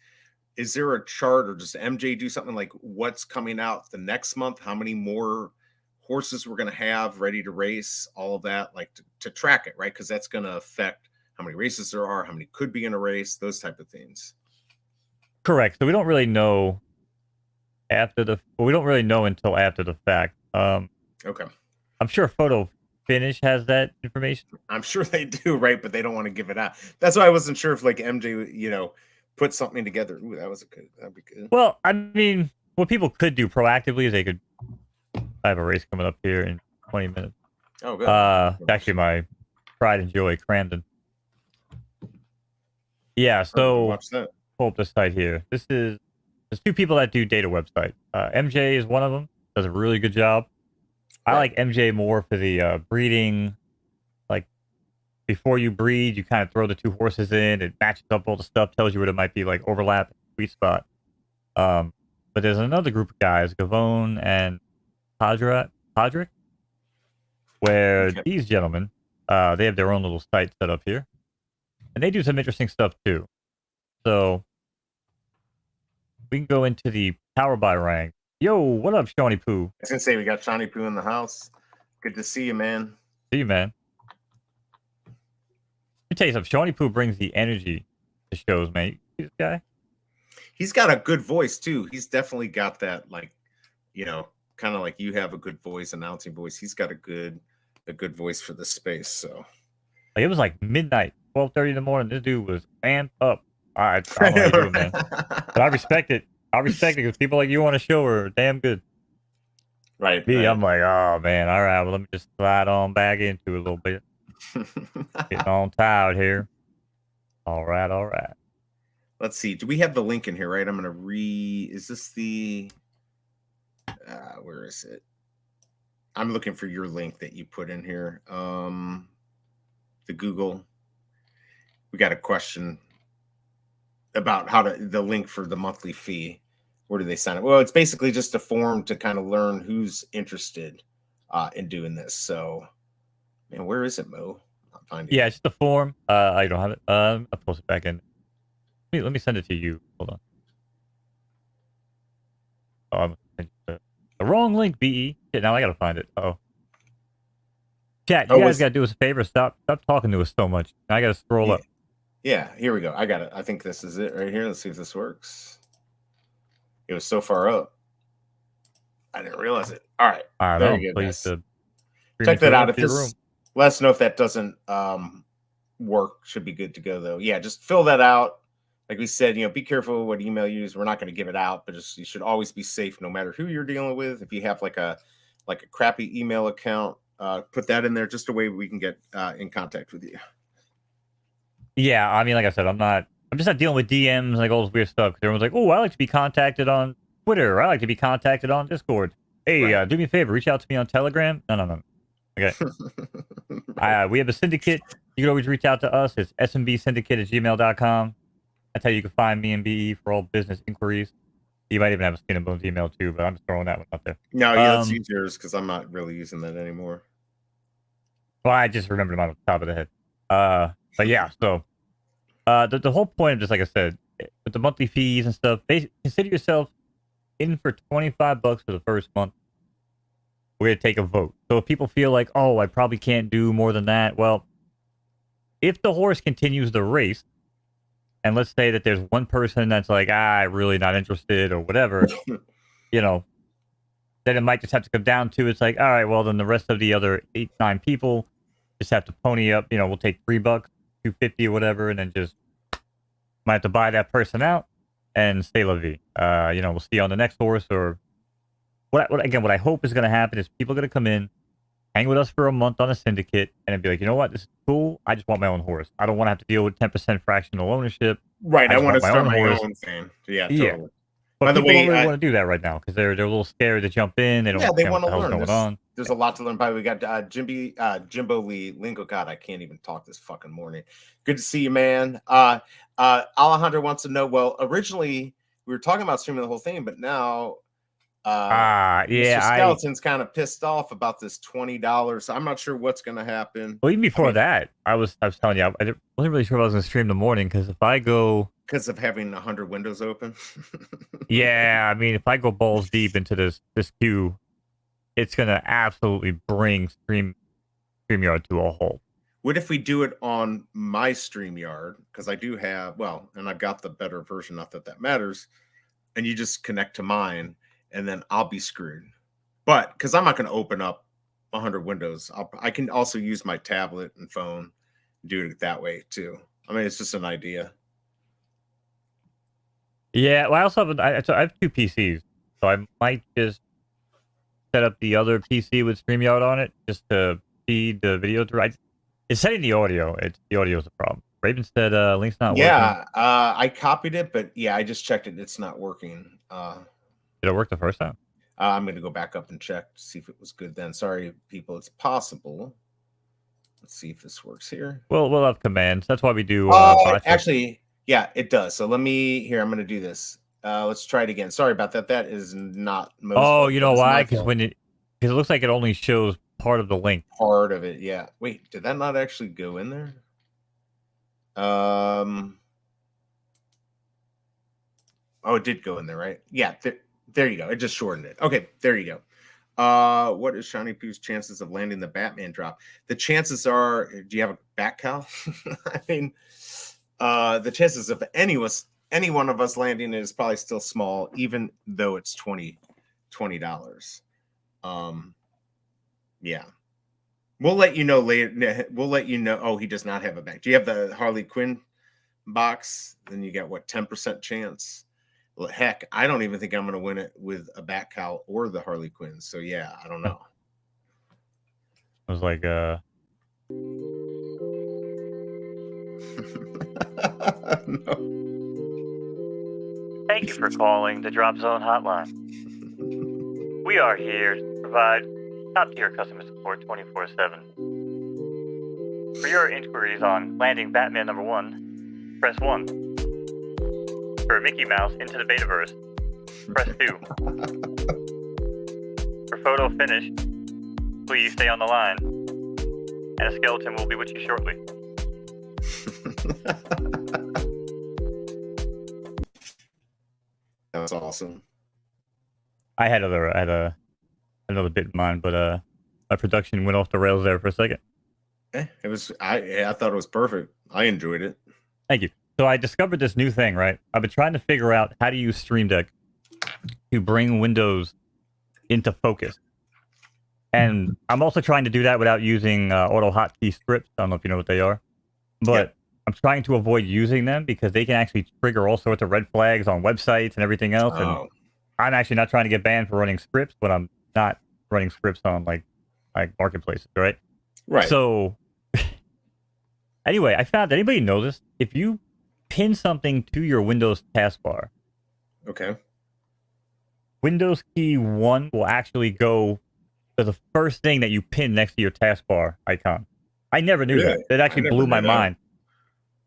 Is there a chart or does MJ do something like what's coming out the next month? How many more horses we're going to have ready to race? All of that, like to track it, right? Because that's going to affect how many races there are, how many could be in a race, those type of things. Correct. So we don't really know we don't really know until after the fact. Okay. I'm sure Photo Finish has that information. I'm sure they do, right? But they don't want to give it out. That's why I wasn't sure if like MJ, put something together. Ooh, that'd be good. Well, I mean, what people could do proactively is they could. I have a race coming up here in 20 minutes. Oh, good. Actually, my pride and joy, Cramden. Yeah, so watch that. Pull up this site here. There's 2 people that do data website. MJ is one of them. Does a really good job. I like MJ more for the breeding. Like before you breed, you kind of throw the 2 horses in. It matches up all the stuff, tells you what it might be like overlap, sweet spot. But there's another group of guys, Gavone and Podrick, where these gentlemen, they have their own little site set up here, and they do some interesting stuff too. So we can go into the power buy rank. Yo, what up, Shawnee Poo? I was gonna say we got Shawnee Poo in the house. Good to see you, man. See you, man. Let me tell you something. Shawnee Poo brings the energy to shows, man. You see this guy? He's got a good voice too. He's definitely got that, like, kind of like you have a good voice, announcing voice. He's got a good voice for the space. So like, it was like midnight, 12:30 in the morning. This dude was amped up. I don't know how you do it, man. But I respect it. I respect it because people like you on a show are damn good. Right. Me, right. I'm like, oh man, all right, well, let me just slide on back into it a little bit. Getting on tired here. All right. Let's see. Do we have the link in here, right? I'm going to is this the, where is it? I'm looking for your link that you put in here. The Google. We got a question about the link for the monthly fee. Where do they sign up? Well, it's basically just a form to kind of learn who's interested in doing this. So, man, where is it, Mo? I'm finding Yeah, it's just a form. I don't have it. I'll post it back in. Let me send it to you. Hold on. Oh, I'm the wrong link, BE. Shit, now I gotta find it. Oh. Chat, you guys gotta do us a favor. Stop talking to us so much. I gotta scroll up. Yeah, here we go. I got it. I think this is it right here. Let's see if this works. It was so far up. I didn't realize it. All right. I There don't know. you go, Please guys. bring Check me to that an out. If empty room. this, let us know if that doesn't work. Should be good to go though. Yeah, just fill that out. Like we said, be careful what email you use. We're not going to give it out, but you should always be safe no matter who you're dealing with. If you have like a crappy email account, put that in there just a way we can get in contact with you. Yeah, I mean, like I said, I'm just not dealing with DMs, like all this weird stuff. 'Cause everyone's like, oh, I like to be contacted on Twitter. I like to be contacted on Discord. Hey, Right. do me a favor, reach out to me on Telegram. No. Okay. We have a syndicate. You can always reach out to us. It's smbsyndicate@gmail.com. That's how you can find me and BE for all business inquiries. You might even have a Skin and Bones email too, but I'm just throwing that one out there. No, yeah, let's use yours because I'm not really using that anymore. Well, I just remembered them on the top of the head. But yeah, so the whole point of this, like I said, with the monthly fees and stuff, consider yourself in for $25 for the first month. We're gonna take a vote. So if people feel like, oh, I probably can't do more than that, well, if the horse continues the race, and let's say that there's one person that's like, really not interested or whatever, then it might just have to come down to it's like, all right, well, then the rest of the other 8-9 people just have to pony up. We'll take $3, $2.50 or whatever, and then just might have to buy that person out and stay la vie. We'll see you on the next horse. Or what I hope is going to happen is people are going to come in, hang with us for a month on a syndicate, and then be like, you know what, this is cool. I just want my own horse. I don't want to have to deal with 10% fractional ownership. Right. I want to start my horse. own thing. Yeah, totally. But people don't really want to do that right now because they're a little scared to jump in. They don't. Yeah, they want to learn. Going there's a lot to learn. By the way, we got Jimbo Lee Lingo. God, I can't even talk this fucking morning. Good to see you, man. Alejandro wants to know. Well, originally we were talking about streaming the whole thing, but now, Mr. Skeleton's kind of pissed off about this $20. I'm not sure what's going to happen. Well, even before that, I was telling you, I wasn't really sure if I was going to stream in the morning because if I go. Because of having 100 windows open. Yeah, I mean, if I go balls deep into this queue, it's gonna absolutely bring StreamYard to a halt. What if we do it on my StreamYard? Because I do have, and I've got the better version. Not that matters. And you just connect to mine, and then I'll be screwed. But because I'm not going to open up 100 windows, I can also use my tablet and phone, and do it that way too. I mean, it's just an idea. Yeah, well, I also have I have 2 PCs, so I might just set up the other PC with StreamYard on it just to feed the video through. It's setting the audio. The audio is the problem. Raven said link's not working. Yeah, I copied it, but yeah, I just checked it. It's not working. Did it work the first time? I'm going to go back up and check to see if it was good then. Sorry, people. It's possible. Let's see if this works here. Well, we'll have commands. That's why we do. Actually... Yeah, it does. So let me I'm going to do this. Let's try it again. Sorry about that. That is not most. Oh, you know why? Because it looks like it only shows part of the link. Part of it, yeah. Wait, did that not actually go in there? Oh, it did go in there, right? Yeah, there you go. It just shortened it. Okay, there you go. What is Shiny Poo's chances of landing the Batman drop? The chances are, do you have a bat cow? I mean, the chances of any one of us landing it is probably still small, even though it's $20. Yeah, we'll let you know later. We'll let you know. Oh, he does not have a back. Do you have the Harley Quinn box? Then you got what, 10% chance? Well, heck, I don't even think I'm going to win it with a bat cow or the Harley Quinn. So yeah, I don't know. I was like, No. Thank you for calling the Drop Zone hotline. We are here to provide top-tier customer support 24/7. For your inquiries on landing Batman #1, press 1. For Mickey Mouse into the Betaverse, press 2. For photo finish, please stay on the line, and a skeleton will be with you shortly. That's awesome. I had another bit in mind, but my production went off the rails there for a second. It was I thought it was perfect. I enjoyed it. Thank you. So I discovered this new thing, right? I've been trying to figure out how to use Stream Deck to bring windows into focus. And I'm also trying to do that without using auto hotkey scripts. I don't know if you know what they are, but I'm trying to avoid using them because they can actually trigger all sorts of red flags on websites and everything else. And Oh, I'm actually not trying to get banned for running scripts, but I'm not running scripts on like marketplaces, right? right. So anyway, I found, anybody know this? If you pin something to your Windows taskbar, Okay. Windows key 1 will actually go to the first thing that you pin next to your taskbar icon. I never knew that. Really? It I actually never blew my knew that. mind.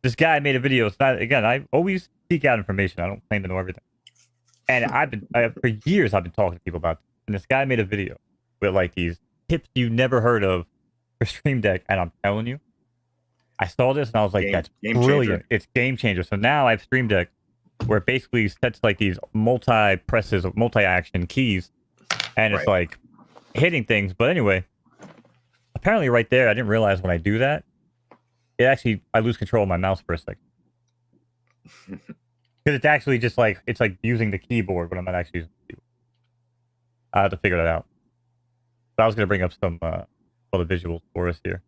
This guy made a video. It's not, again, I always seek out information. I don't claim to know everything. And for years, I've been talking to people about this. And this guy made a video with like these tips you never heard of for Stream Deck. And I'm telling you, I saw this and I was like, that's Game brilliant. changer. It's game changer. So now I have Stream Deck where it basically sets like these multi-presses, multi-action keys. And it's Right. like hitting things. But anyway, apparently right there, I didn't realize when I do that, I lose control of my mouse for a second. Because it's actually just like, it's like using the keyboard, but I'm not actually using the keyboard. I have to figure that out. But I was going to bring up some other visuals for us here.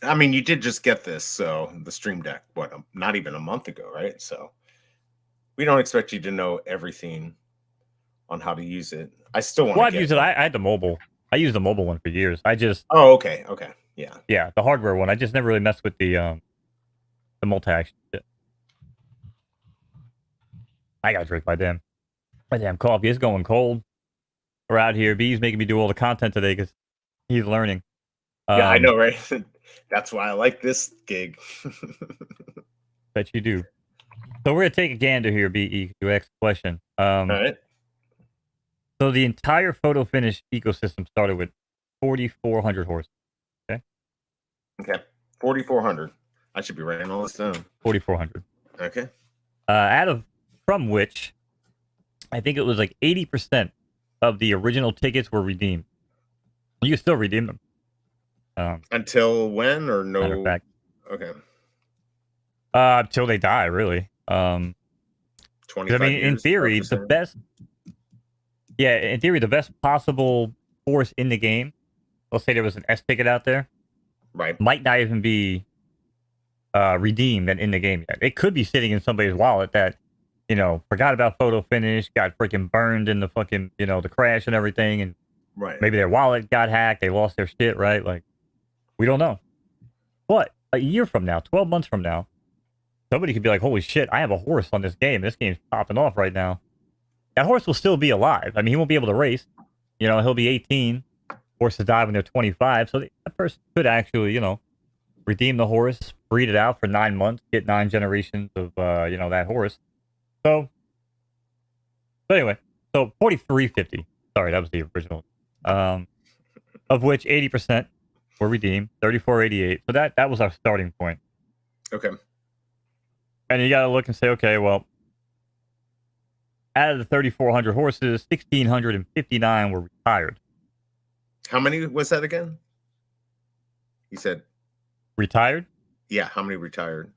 I mean, you did just get this, so the Stream Deck, not even a month ago, right? So we don't expect you to know everything on how to use it. I still want Well, to I've get used it. one. I had the mobile. I used the mobile one for years. Oh, okay. Okay. Yeah. Yeah, the hardware one. I just never really messed with the multi-action shit. I got to drink my damn coffee. It's going cold. We're out here. B's making me do all the content today because he's learning. Yeah, I know, right? That's why I like this gig. Bet you do. So we're gonna take a gander here, BE, to ask a question. All right. So the entire photo finish ecosystem started with 4,400 horses. Okay. 4,400. I should be writing all this down. 4,400. Okay. From which I think it was like 80% of the original tickets were redeemed. You can still redeem them. Until when or no? Matter of fact. Okay. Until they die, really. 25 I mean, years. in theory, the best possible force in the game, let's say there was an S ticket out there, Right. might not even be redeemed and in the game yet. It could be sitting in somebody's wallet that, forgot about photo finish, got freaking burned in the fucking, the crash and everything, and Right. maybe their wallet got hacked, they lost their shit, right? Like, we don't know. But a year from now, 12 months from now, somebody could be like, holy shit, I have a horse on this game. This game's popping off right now. That horse will still be alive. I mean, he won't be able to race. He'll be 18. Horses die when they're 25. So that person could actually, redeem the horse, breed it out for 9 months, get 9 generations of, that horse. So anyway, so 4,350. Sorry, that was the original. Of which 80% were redeemed, 3,488. So that was our starting point. Okay. And you got to look and say, okay, well, out of the 3,400 horses, 1,659 were retired. How many was that again? You said Retired? Yeah. How many retired?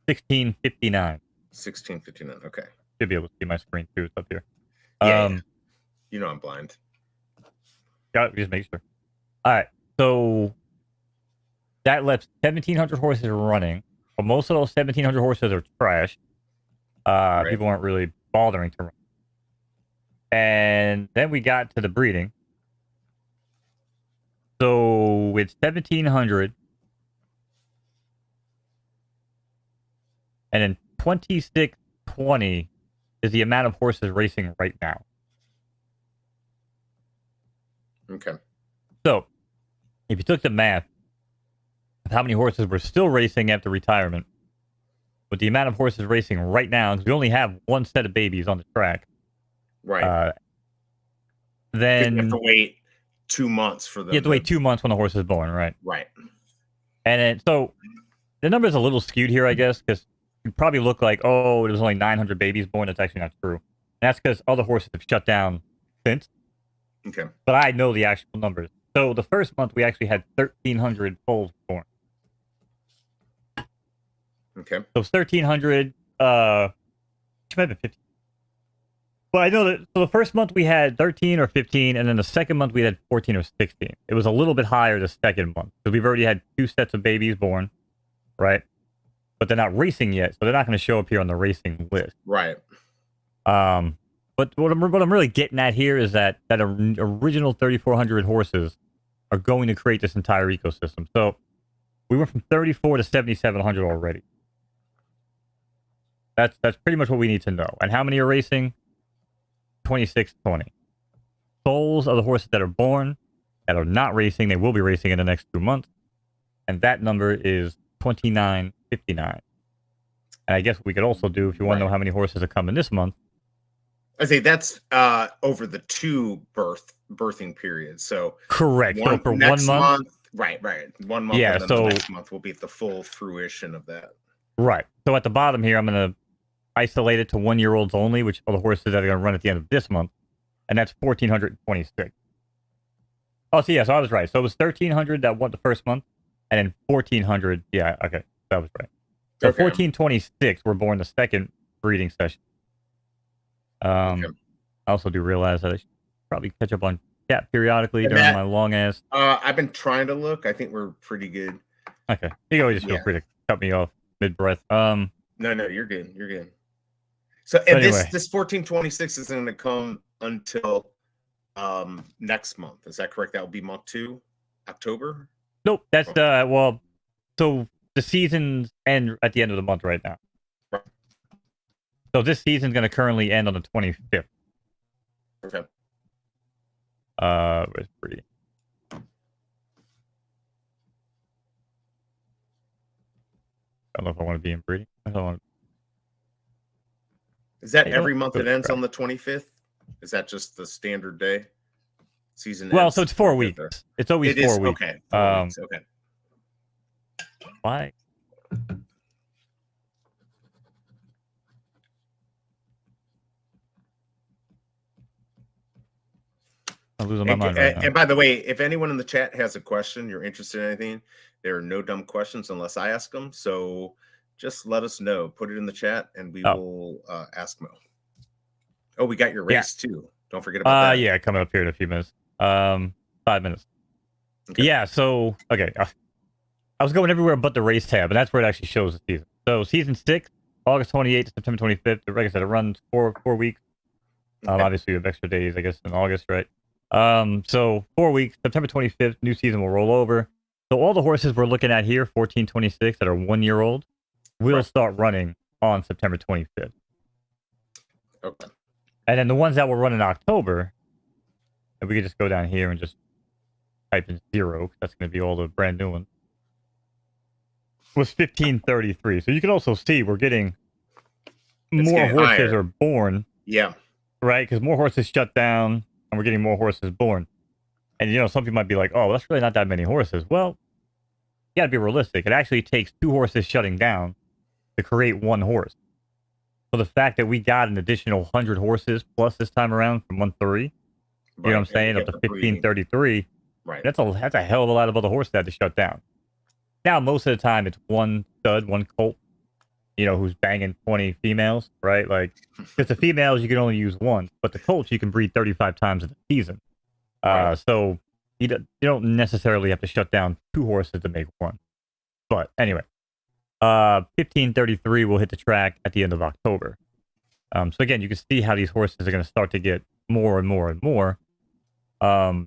1,659. 1,659. Okay. Should be able to see my screen too. It's up here. Yeah. I'm blind. Just make sure. All right. So that left 1,700 horses running. But most of those 1,700 horses are trash. Right. People weren't really bothering to run. And then we got to the breeding. So with 1,700, and then 2,620 is the amount of horses racing right now. Okay. So if you took the math of how many horses were still racing after retirement, with the amount of horses racing right now, because we only have one set of babies on the track, Right. then you have to wait 2 months for them. You have to wait 2 months when the horse is born, right? Right. And so the number is a little skewed here, I guess, because it probably look like, oh, there's only 900 babies born. That's actually not true. And that's because other horses have shut down since. Okay. But I know the actual numbers. So the first month, we actually had 1,300 foals born. Okay. So it's 1,300, might have been 15. But I know that so the first month we had 13 or 15, and then the second month we had 14 or 16. It was a little bit higher the second month because we've already had 2 sets of babies born, right? But they're not racing yet, so they're not going to show up here on the racing list. Right. But what I'm really getting at here is that original 3,400 horses are going to create this entire ecosystem. So we went from 34 to 7,700 already. That's pretty much what we need to know. And how many are racing? 2620. Souls are the horses that are born, that are not racing. They will be racing in the next 2 months. And that number is 2959. And I guess what we could also do, if you want to know how many horses are coming this month. I say that's over the 2 birthing periods. So correct. So for 1 month. Right. 1 month. Yeah. And then so the next month will be the full fruition of that. Right. So at the bottom here, I'm going to isolate it to 1-year-olds only, which are the horses that are going to run at the end of this month. And that's 1,426. Oh, so I was right. So it was 1,300 that went the first month, and then 1,400. Yeah, okay. That was right. So 1,426 were born the second breeding session. I also do realize that I should probably catch up on chat periodically during my long ass. I've been trying to look. I think we're pretty good. Okay. You can always just feel free to cut me off mid-breath. No, you're good. You're good. So and anyway. this 1426 isn't going to come until next month. Is that correct? That will be month 2, October? Nope. That's well, so the seasons end at the end of the month right now. Right. So this season's going to currently end on the 25th. Okay. Where's breeding? I don't know if I want to be in breeding. I don't want. Is that every month it ends on the 25th? Is that just the standard day? Season. Well, so it's 4 weeks. It's always 4 weeks. Okay. 4 weeks. Okay. Why? I'm losing my mind right now. And by the way, if anyone in the chat has a question, you're interested in anything, there are no dumb questions unless I ask them. So just let us know. Put it in the chat, and we will ask Mo. Oh, we got your race too. Don't forget about that. Yeah, coming up here in a few minutes. 5 minutes. Okay. Yeah, so okay. I was going everywhere but the race tab, and that's where it actually shows the season. So season 6, August 28th to September 25th. Like I said, it runs 4 weeks. Okay. Obviously, you have extra days, I guess, in August, right? So 4 weeks, September 25th, new season will roll over. So all the horses we're looking at here, 1426, that are 1-year-old, will start running on September 25th. Okay. And then the ones that will run in October, and we could just go down here and just type in 0, because that's going to be all the brand new ones, was 1533. So you can also see we're getting more horses are born. Yeah. Right? Because more horses shut down, and we're getting more horses born. And, some people might be like, oh, that's really not that many horses. Well, you got to be realistic. It actually takes 2 horses shutting down to create 1 horse. So the fact that we got an additional 100 horses plus this time around from month 3, you know what I'm saying, up to 1533, right? That's a hell of a lot of other horses that had to shut down. Now, most of the time, it's 1 stud, 1 colt, who's banging 20 females, right? Like, because the females, you can only use 1, but the colts, you can breed 35 times in the season. Right. So you don't necessarily have to shut down 2 horses to make 1. But anyway, 1533 will hit the track at the end of October. So again, you can see how these horses are going to start to get more and more and more. By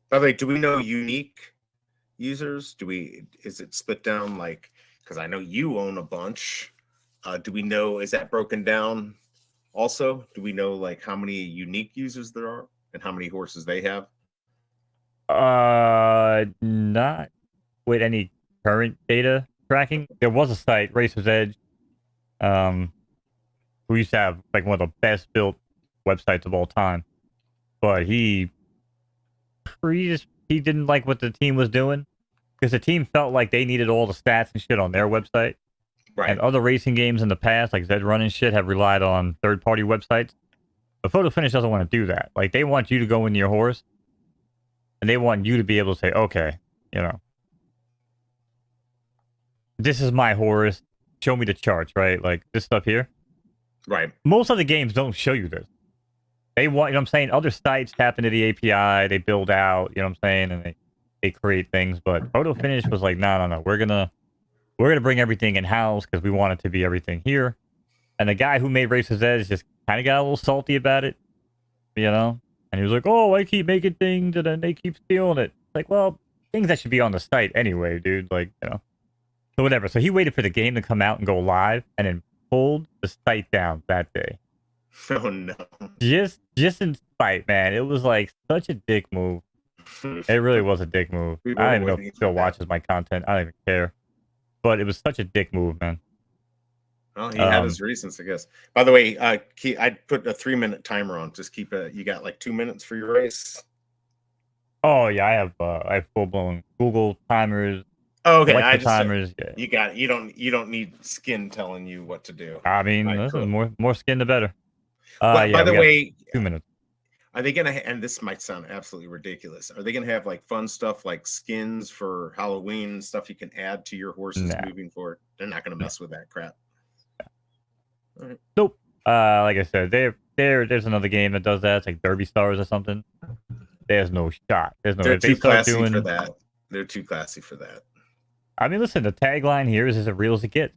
the way, do we know unique users? Is it split down like, because I know you own a bunch. Do we know, is that broken down also? Do we know like how many unique users there are and how many horses they have? Not with any current data tracking. There was a site, Racer's Edge, who used to have like one of the best built websites of all time. But he didn't like what the team was doing, because the team felt like they needed all the stats and shit on their website. Right. And other racing games in the past, like Zed Run and shit, have relied on third-party websites. But Photo Finish doesn't want to do that. Like, they want you to go into your horse, and they want you to be able to say, okay, this is my horse. Show me the charts, right? Like this stuff here. Right. Most of the games don't show you this. They want, you know what I'm saying? Other sites tap into the API, they build out, you know what I'm saying, and they create things. But Photo Finish was like, no. We're gonna bring everything in house because we want it to be everything here. And the guy who made Racer's Edge just kind of got a little salty about it, you know? And he was like, oh, I keep making things and then they keep stealing it. Like, well, things that should be on the site anyway, dude. Like, you know. So whatever. So he waited for the game to come out and go live and then pulled the site down that day. Oh no. Just in spite, man. It was like such a dick move. It really was a dick move. We I were don't even know if waiting he for still that. watches my content. I don't even care. But it was such a dick move, man. Well, he had his reasons, I guess. By the way, I put a 3-minute timer on. Just keep it. You got like 2 minutes for your race. Oh yeah, I have full blown Google timers, Oh, okay. Alexa timers. Yeah. You got it. You don't need skin telling you what to do. I mean, All right, listen, cool. more skin the better. By Yeah, the we got way, 2 minutes. are they gonna? And this might sound absolutely ridiculous. Are they gonna have like fun stuff like skins for Halloween and stuff you can add to your horses Nah. moving forward? They're not gonna mess with that crap. All right. Nope. Like I said, there's another game that does that. It's like Derby Stars or something. There's no shot. There's no. They're If they too start classy doing for that. They're too classy for that. I mean, listen, the tagline here is as real as it gets,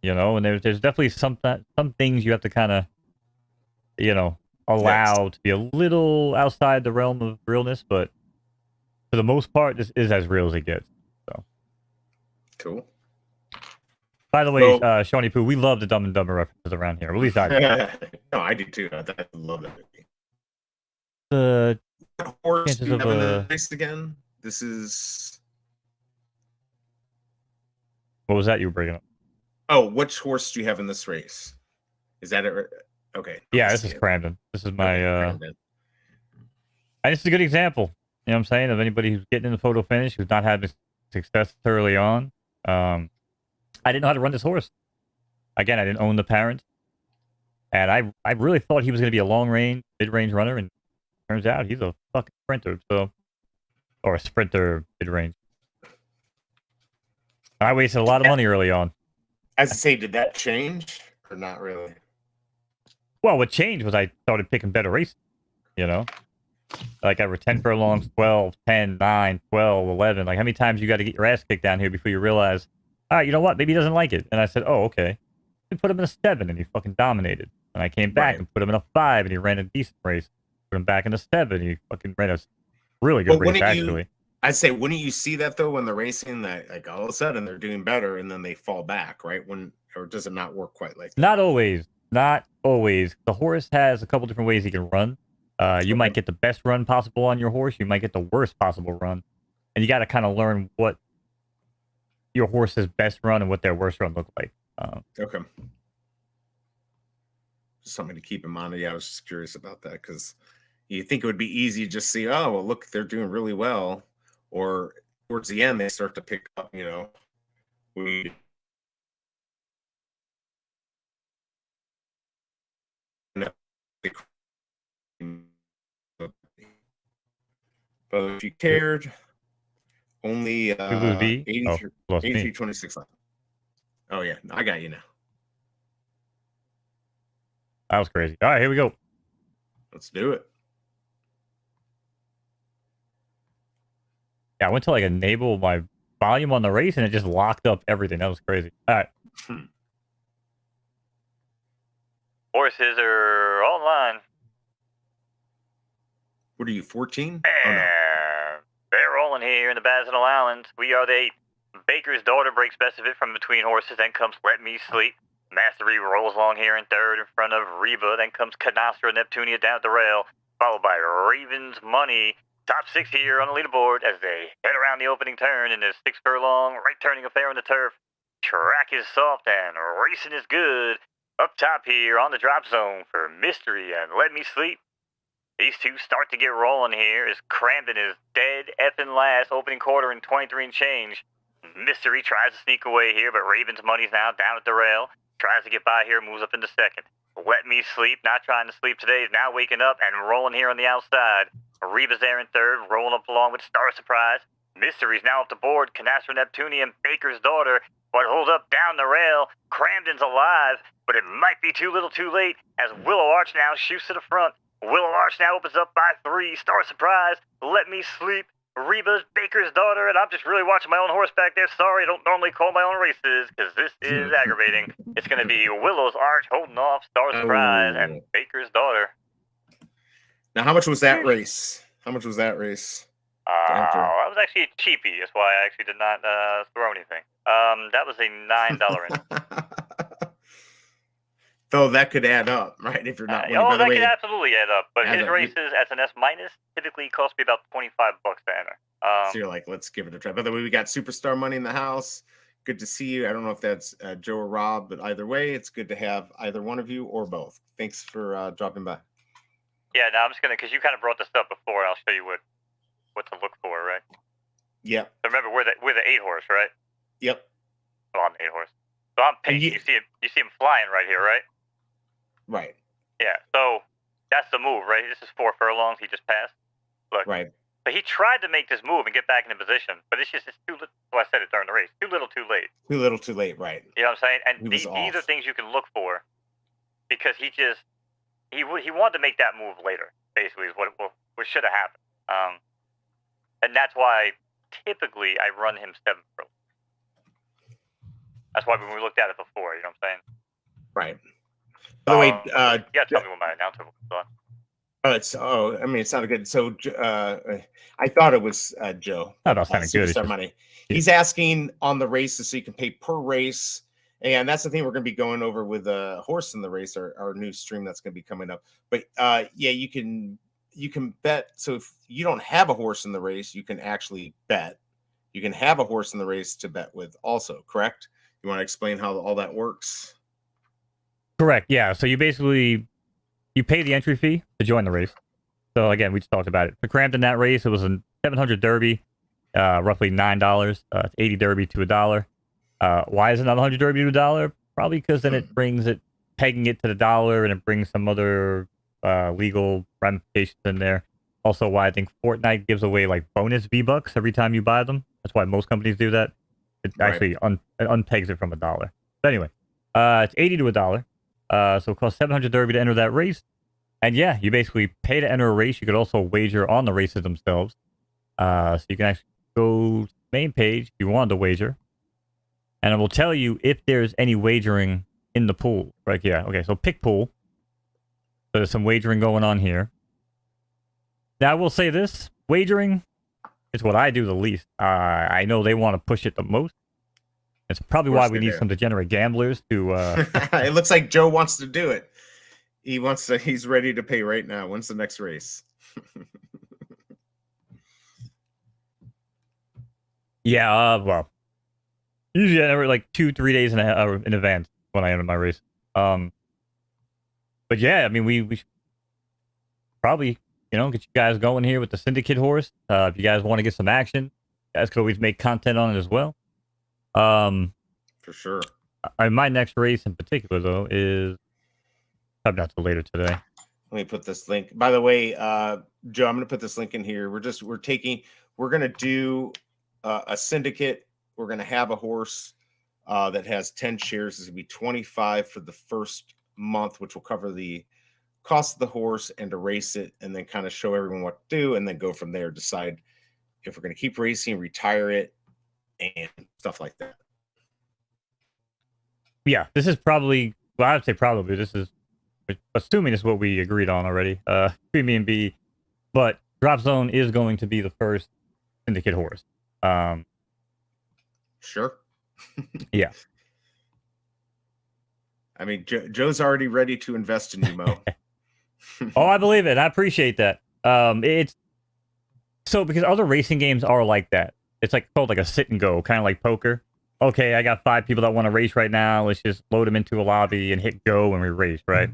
you know, and there's definitely some things you have to kind of, you know, allow to be a little outside the realm of realness, but for the most part, this is as real as it gets. So, Cool. by the way, Shawnee Poo, we love the Dumb and Dumber references around here. At least I do. No, I do too. I love that movie. The What horse chances do you of have in the race again? This is. what was that you were bringing up? Oh, which horse do you have in this race? Is that it? Okay. Yeah, this is Cramden. This is my Cramden. and this is a good example. You know what I'm saying? Of anybody who's getting in the photo finish, who's not having success early on. I didn't know how to run this horse. Again, I didn't own the parent. And I really thought he was going to be a long range, mid range runner, and turns out he's a fucking sprinter. So, or a sprinter mid range. I wasted a lot of money early on. As I say, did that change or not really? Well, what changed was I started picking better races. You know, like I were 10 furlongs, 12, 10, 9, 12, 11. Like how many times you got to get your ass kicked down here before you realize, all right, you know what? Maybe he doesn't like it. And I said, oh, okay. We put him in a 7 and he fucking dominated. And I came back and put him in a 5 and he ran a decent race. Put him back in a 7. He fucking ran a really good race, actually. I'd say, wouldn't you see that though when they're racing that like all of a sudden they're doing better and then they fall back, right? Or does it not work quite like that? Not always. Not always. The horse has a couple different ways he can run. You might get the best run possible on your horse. You might get the worst possible run. And you got to kind of learn what your horse's best run and what their worst run look like. Okay. Just something to keep in mind. Yeah, I was just curious about that because you think it would be easy to just see, oh, well, look, they're doing really well. Or towards the end, they start to pick up, you know, but if you cared, only 83, 26 left. Oh, yeah, I got you now. That was crazy. All right, here we go. Let's do it. Yeah, I went to like enable my volume on the race and it just locked up everything. That was crazy. All right. Horses are online. What are you, 14? Oh, no. They're rolling here in the Basinal Islands. We are the 8. Baker's daughter breaks best of it from between horses. Then comes Let Me Sleep. Mastery rolls along here in third in front of Reba. Then comes Canastra Neptunia down at the rail, followed by Raven's Money. Top 6 here on the leaderboard as they head around the opening turn in this 6 furlong right turning affair on the turf. Track is soft and racing is good. Up top here on the drop zone for Mystery and Let Me Sleep. These two start to get rolling here as Cramden is dead effing last, opening quarter in 23 and change. Mystery tries to sneak away here, but Raven's Money's now down at the rail. Tries to get by here, moves up into second. Let Me Sleep, not trying to sleep today, is now waking up and rolling here on the outside. Reba's there in third, rolling up along with Star Surprise. Mystery's now up the board. Canastra Neptunia and Baker's daughter But hold up, down the rail, Cramden's alive, but it might be too little too late as Willow Arch now shoots to the front. Willow Arch now opens up by 3. Star Surprise, Let Me Sleep, Reba's Baker's Daughter, and I'm just really watching my own horse back there. Sorry, I don't normally call my own races, because this is aggravating. It's going to be Willow's Arch holding off, Star Surprise, and Baker's Daughter. Now, how much was that race? How much was that race? That was actually a cheapie. That's why I actually did not throw anything. That was a $9 in. Though that could add up, right? If you're not winning. That could absolutely add up. But his races as an S- typically cost me about $25 to enter. So you're like, let's give it a try. By the way, we got Superstar Money in the house. Good to see you. I don't know if that's Joe or Rob, but either way, it's good to have either one of you or both. Thanks for dropping by. Yeah, no, I'm just gonna, because you kind of brought this up before, and I'll show you what to look for, right? Yep. So remember, we're the 8 horse, right? Yep. Oh, I'm the 8 horse. So I'm pink. You see him flying right here, right? Right. Yeah. So that's the move, right? This is 4 furlongs. He just passed. Look. Right. But he tried to make this move and get back into position, but it's too little. So I said it during the race. Too little, too late. Too little, too late. Right. You know what I'm saying? And these are things you can look for, because he wanted to make that move later. Basically, is what should have happened. And that's why typically I run him 7 furlongs. That's why when we looked at it before, you know what I'm saying? Right. By the way, you gotta tell me what my announcer was on. It sounded good. So I thought it was Joe. That was sounding good. Superstar Money. He's asking on the races, so you can pay per race. And that's the thing we're going to be going over with a horse in the race, our new stream that's going to be coming up. But yeah, you can bet. So if you don't have a horse in the race, you can actually bet. You can have a horse in the race to bet with also, correct? You want to explain how all that works? Correct. Yeah. So you basically pay the entry fee to join the race. So again, we just talked about it. For Crampton, that race, it was a 700 Derby, roughly $9. It's 80 Derby to $1. Why is it not 100 Derby to $1? Probably because then it brings it, pegging it to the dollar, and it brings some other legal ramifications in there. Also, why I think Fortnite gives away like bonus V-Bucks every time you buy them. That's why most companies do that. It actually unpegs it from $1. But anyway, it's 80 to $1. So it costs 700 Derby to enter that race. And yeah, you basically pay to enter a race. You could also wager on the races themselves. So you can actually go to the main page if you wanted to wager. And it will tell you if there's any wagering in the pool. Right, yeah. Okay, so pick pool. So there's some wagering going on here. Now, I will say this. Wagering is what I do the least. I know they want to push it the most. It's probably why we need some degenerate gamblers to... It looks like Joe wants to do it. He's ready to pay right now. When's the next race? Yeah, well... Usually I never like 2-3 days in advance when I enter my race. But yeah, I mean, we should probably, get you guys going here with the Syndicate horse. If you guys want to get some action, you guys could always make content on it as well. For sure. My next race in particular, though, is probably not till later today. Let me put this link. By the way, Joe, I'm going to put this link in here. We're going to do a syndicate. We're going to have a horse that has 10 shares. It's going to be 25 for the first month, which will cover the cost of the horse and to race it, and then kind of show everyone what to do, and then go from there, decide if we're going to keep racing, retire it, and stuff like that. Yeah, this is probably, well, I'd say probably, this is, assuming this is what we agreed on already, Premium B, but Drop Zone is going to be the first syndicate horse. Sure. Yeah. I mean, Joe's already ready to invest in you, Mo. Oh, I believe it. I appreciate that. It's so because other racing games are like that. It's like called like a sit and go, kind of like poker. Okay, I got 5 people that want to race right now. Let's just load them into a lobby and hit go when we race, right?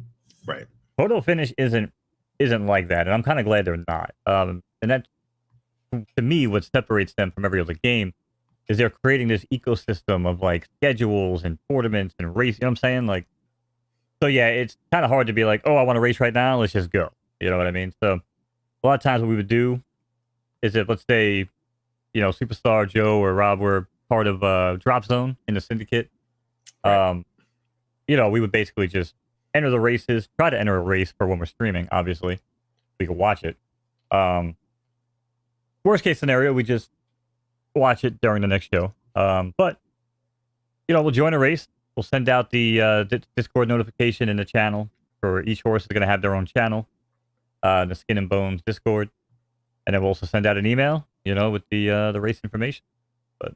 Right. Photo finish isn't like that, and I'm kind of glad they're not. And that, to me, what separates them from every other game is they're creating this ecosystem of like schedules and tournaments and race. You know what I'm saying? Like, so yeah, it's kind of hard to be like, oh, I want to race right now. Let's just go. You know what I mean? So a lot of times what we would do is if, let's say, Superstar Joe or Rob were part of Drop Zone in the syndicate. Right. We would basically just enter the races, try to enter a race for when we're streaming, obviously. We could watch it. Worst case scenario, we just watch it during the next show. But we'll join a race. We'll send out the Discord notification in the channel for each horse is going to have their own channel, the Skin and Bones Discord, and then we'll also send out an email, with the race information. But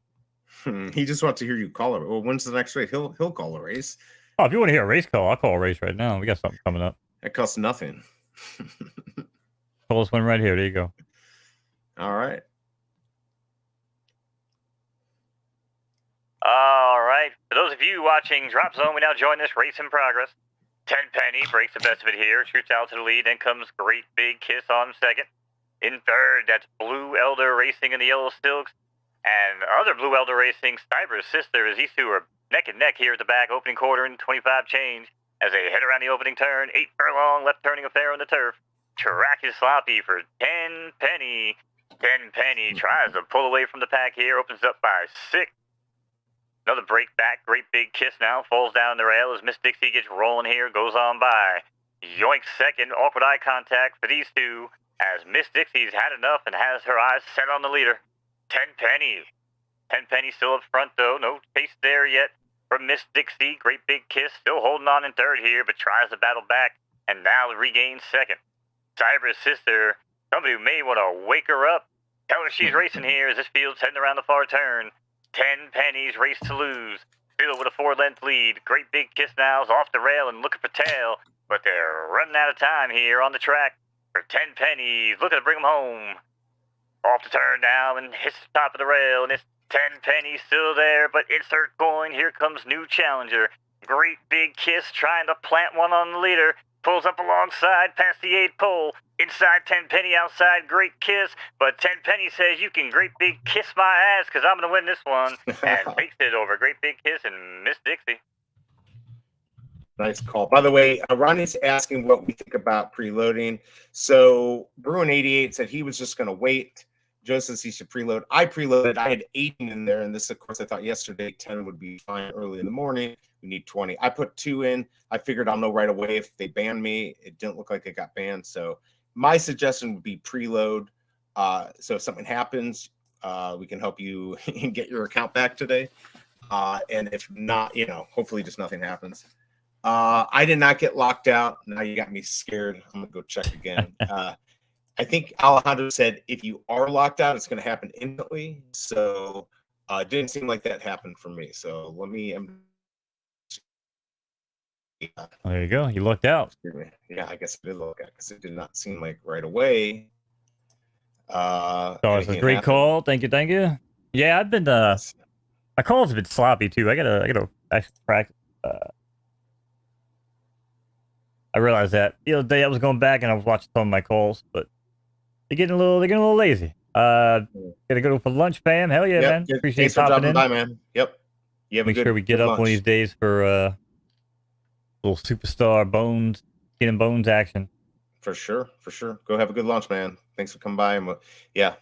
he just wants to hear you call it. Well, when's the next race? He'll call a race. Oh, if you want to hear a race call, I'll call a race right now. We got something coming up. It costs nothing. Call us one right here. There you go. All right. All right. For those of you watching Drop Zone, we now join this race in progress. 10 Penny breaks the best of it here, shoots out to the lead, then comes Great Big Kiss on second. In third, that's Blue Elder Racing in the yellow silks. And other Blue Elder Racing, Cyber's sister, as these two are neck and neck here at the back, opening quarter in 25 change. As they head around the opening turn, 8 furlong, left turning affair on the turf. Track is sloppy for 10 Penny. 10 Penny tries to pull away from the pack here, opens up by 6. Another break back, Great Big Kiss now, falls down the rail as Miss Dixie gets rolling here, goes on by. Yoink second, awkward eye contact for these two, as Miss Dixie's had enough and has her eyes set on the leader. 10 Penny. 10 Penny still up front though, no chase there yet from Miss Dixie. Great Big Kiss still holding on in third here, but tries to battle back, and now regains second. Cyber's sister, somebody who may want to wake her up, tell her she's racing here as this field's heading around the far turn. 10 Pennies race to lose. Still with a 4-length lead. Great Big Kiss now is off the rail and looking for tail, but they're running out of time here on the track. For 10 Pennies, looking to bring them home. Off the turn now and hits the top of the rail, and it's 10 Pennies still there, but insert coin. Here comes new challenger. Great Big Kiss trying to plant one on the leader. Pulls up alongside past the 8 pole. Inside 10 Penny, outside Great Kiss. But 10 Penny says, you can Great Big Kiss my ass because I'm going to win this one. And takes it over Great Big Kiss and Miss Dixie. Nice call. By the way, Ronnie's asking what we think about preloading. So Bruin88 said he was just going to wait. Joe says he should preload. I preloaded. I had 18 in there. And this, of course, I thought yesterday 10 would be fine early in the morning. We need 20. I put 2 in. I figured I'll know right away if they ban me. It didn't look like it got banned. So my suggestion would be preload. So if something happens, we can help you get your account back today. And if not, hopefully just nothing happens. I did not get locked out. Now you got me scared. I'm going to go check again. I think Alejandro said if you are locked out, it's going to happen instantly. So it didn't seem like that happened for me. So let me. There you go. You looked out. Yeah, I guess I did look out because it did not seem like right away. So it's a great call. Thank you. Yeah, I've been. My calls have been sloppy too. I gotta actually practice. I realized that the other day I was going back and I was watching some of my calls, but they're getting a little lazy. Gotta go for lunch, fam. Hell yeah, man. Appreciate popping in. Bye, man. Yep. Make sure we get up one of these days for little superstar Bones, Skin and Bones action. For sure. Go have a good lunch, man. Thanks for coming by. And yeah.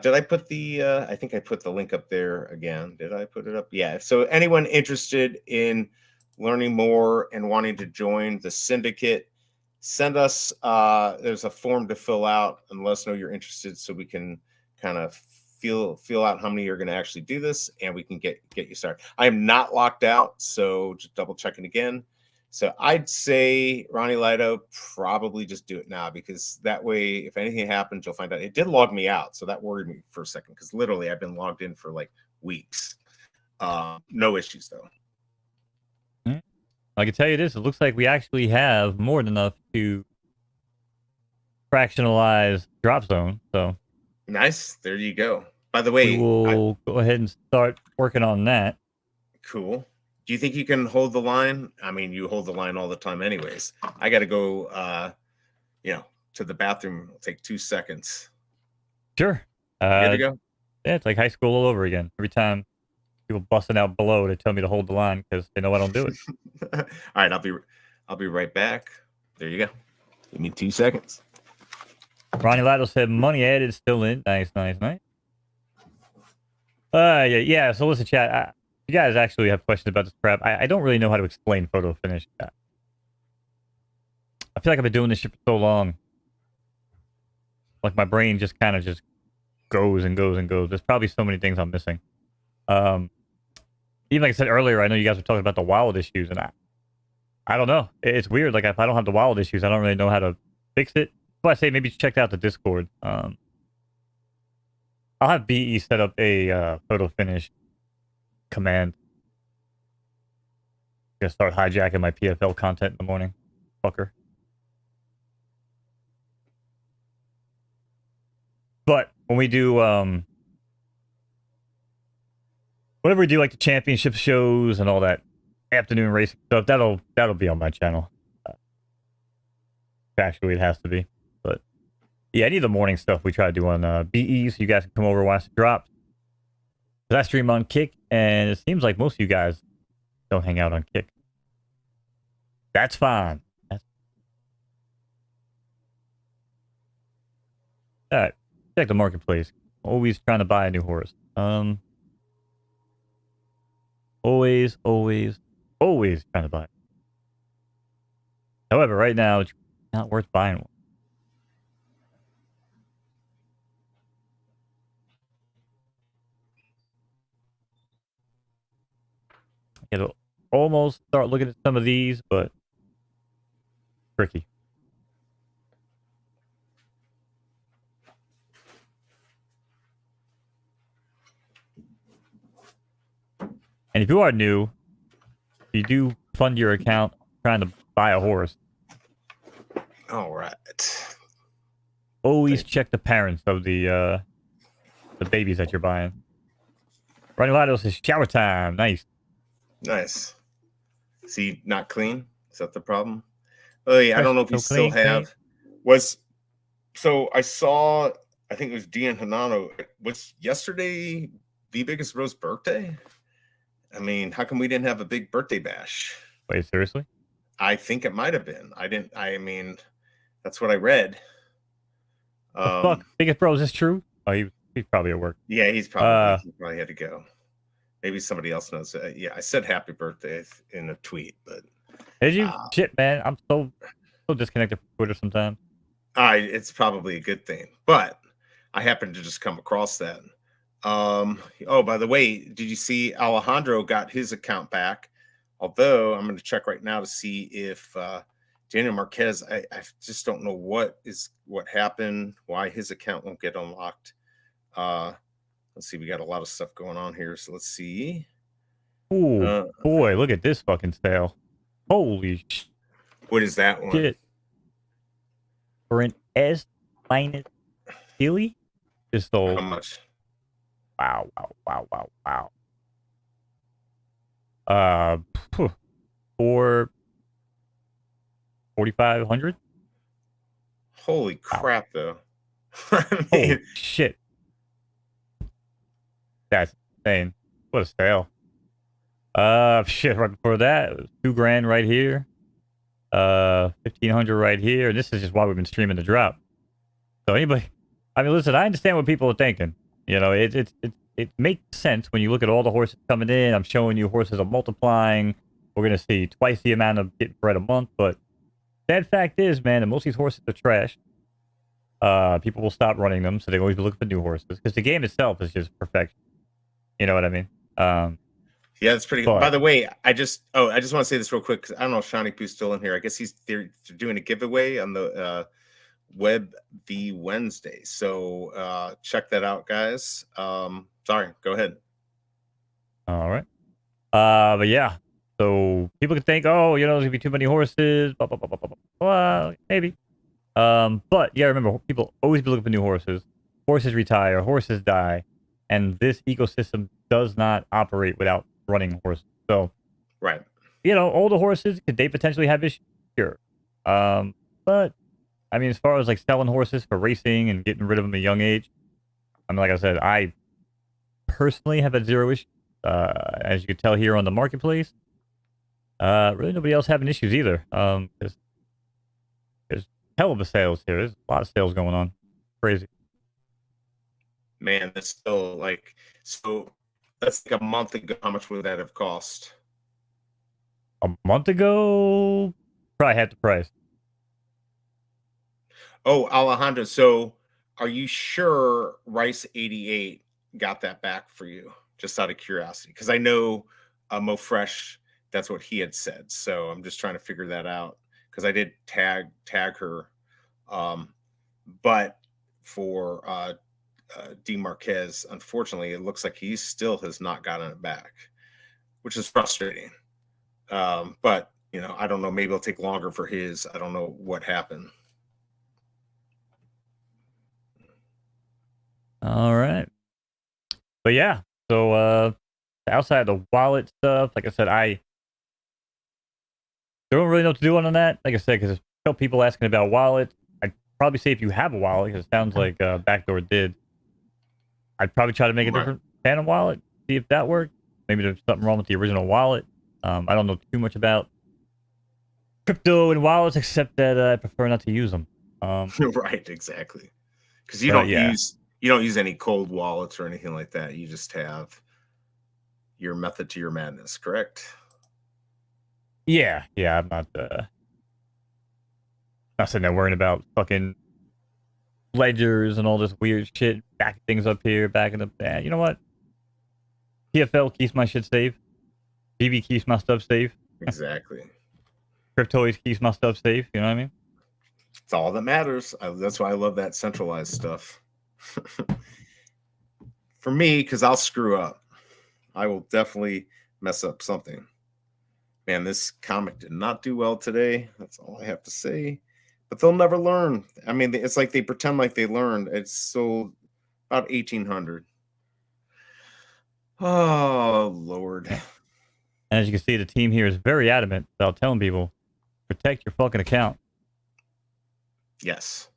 Did I put the? I think I put the link up there again. Did I put it up? Yeah. So anyone interested in learning more and wanting to join the syndicate, send us. There's a form to fill out and let us know you're interested, so we can kind of feel out how many are going to actually do this, and we can get you started. I am not locked out, so just double checking again. So I'd say, Ronnie Lido, probably just do it now, because that way, if anything happens, you'll find out. It did log me out, so that worried me for a second, because literally I've been logged in for like weeks. No issues, though. I can tell you this, it looks like we actually have more than enough to fractionalize Drop Zone. So nice. There you go. By the way, we will go ahead and start working on that. Cool. Do you think you can hold the line? I mean, you hold the line all the time anyways. I got to go, to the bathroom. It'll take 2 seconds. Sure. Here we go. Yeah, it's like high school all over again. Every time people busting out below, they tell me to hold the line because they know I don't do it. All right, I'll be right back. There you go. Give me 2 seconds. Ronnie Lido said money added still in. Nice. Yeah. So listen, chat. You guys actually have questions about this crap. I don't really know how to explain photo finish. I feel like I've been doing this shit for so long. Like my brain just kind of just goes and goes and goes. There's probably so many things I'm missing. Um, Even like I said earlier, I know you guys were talking about the wild issues, and I don't know. It's weird. Like if I don't have the wild issues, I don't really know how to fix it. So I say maybe check out the Discord. I'll have BE set up a photo finish command. Gonna start hijacking my PFL content in the morning, fucker. But when we do whenever we do like the championship shows and all that afternoon racing stuff, that'll be on my channel. Actually, it has to be. But yeah, any of the morning stuff we try to do on BE, so you guys can come over and watch the drops. I stream on Kick, and it seems like most of you guys don't hang out on Kick. That's fine. All right, check the marketplace. Always trying to buy a new horse. Always trying to buy it. However, right now, it's not worth buying one. It'll almost start looking at some of these, but tricky. And if you are new, you do fund your account trying to buy a horse. All right. Always check the parents of the babies that you're buying. Ronnie Lotto says shower time. Nice. Nice. See, not clean. Is that the problem? Oh yeah, I don't know if you still have. So I saw. I think it was Dean Hanano. Was yesterday the biggest Rose birthday? I mean, how come we didn't have a big birthday bash? Wait, seriously? I think it might have been. I mean, that's what I read. Fuck, biggest bro, is this true? Oh, he's probably at work. Yeah, he probably had to go. Maybe somebody else knows. Yeah, I said happy birthday in a tweet, but did you? Shit, man, I'm so disconnected from Twitter sometimes. It's probably a good thing, but I happened to just come across that. Oh, by the way, did you see Alejandro got his account back? Although I'm going to check right now to see if Daniel Marquez, I just don't know what happened, why his account won't get unlocked. Let's see, we got a lot of stuff going on here, so let's see. Ooh, boy, look at this fucking sale. Holy shit. What is that one? Shit. For an S minus Philly? Just sold. How much? Wow. 4,500. Holy crap, though. Holy shit. That's insane. What a sale. Shit, right before that, it was $2,000 right here. 1,500 right here. This is just why we've been streaming the drop. So anybody, I mean, listen, I understand what people are thinking. You know, it makes sense when you look at all the horses coming in. I'm showing you horses are multiplying. We're gonna see twice the amount of getting bred a month. But sad fact is, man, that most of these horses are trash. People will stop running them, so they always be looking for new horses because the game itself is just perfection. You know what I mean? Yeah, that's pretty good. By the way, I just want to say this real quick because I don't know if Shawnee Pooh's still in here. I guess they're doing a giveaway on the VeVe Wednesday. So check that out, guys. Sorry, go ahead. All right. But yeah. So people could think, oh, you know, there's gonna be too many horses, blah blah blah blah blah. Well, maybe. But yeah, remember, people always be looking for new horses. Horses retire, horses die, and this ecosystem does not operate without running horses. So, right, you know, older horses, could they potentially have issues? Sure. But I mean, as far as like selling horses for racing and getting rid of them at a young age, I mean, like I said, I personally have had zero issues. As you can tell here on the marketplace, really nobody else having issues either. There's hell of a sales here. There's a lot of sales going on. Crazy. Man, that's still like, so That's like a month ago. How much would that have cost? A month ago, probably half the price. Oh, Alejandro. So are you sure Rice 88 got that back for you? Just out of curiosity. Because I know Mo Fresh, that's what he had said. So I'm just trying to figure that out. Because I did tag her. But for D Marquez, unfortunately, it looks like he still has not gotten it back, which is frustrating. But I don't know. Maybe it'll take longer for his. I don't know what happened. All right. But yeah, so outside of the wallet stuff, like I said, I don't really know what to do on that. Like I said, because there's people asking about wallets. I'd probably say if you have a wallet, because it sounds like Backdoor did, I'd probably try to make a different Phantom wallet, see if that worked. Maybe there's something wrong with the original wallet. I don't know too much about crypto and wallets, except that I prefer not to use them. Right, exactly. Because you don't use any cold wallets or anything like that. You just have your method to your madness, correct? Yeah, I'm not sitting there worrying about fucking ledgers and all this weird shit, backing things up here, backing up there. You know what? TFL keeps my shit safe. VeVe keeps my stuff safe. Exactly. Cryptoids keeps my stuff safe. You know what I mean? It's all that matters. That's why I love that centralized stuff. For me, because I'll screw up. I will definitely mess up something. Man, this comic did not do well today. That's all I have to say. But they'll never learn. I mean, it's like they pretend like they learned. It's sold about 1,800. Oh, Lord. And as you can see, the team here is very adamant about telling people, protect your fucking account. Yes.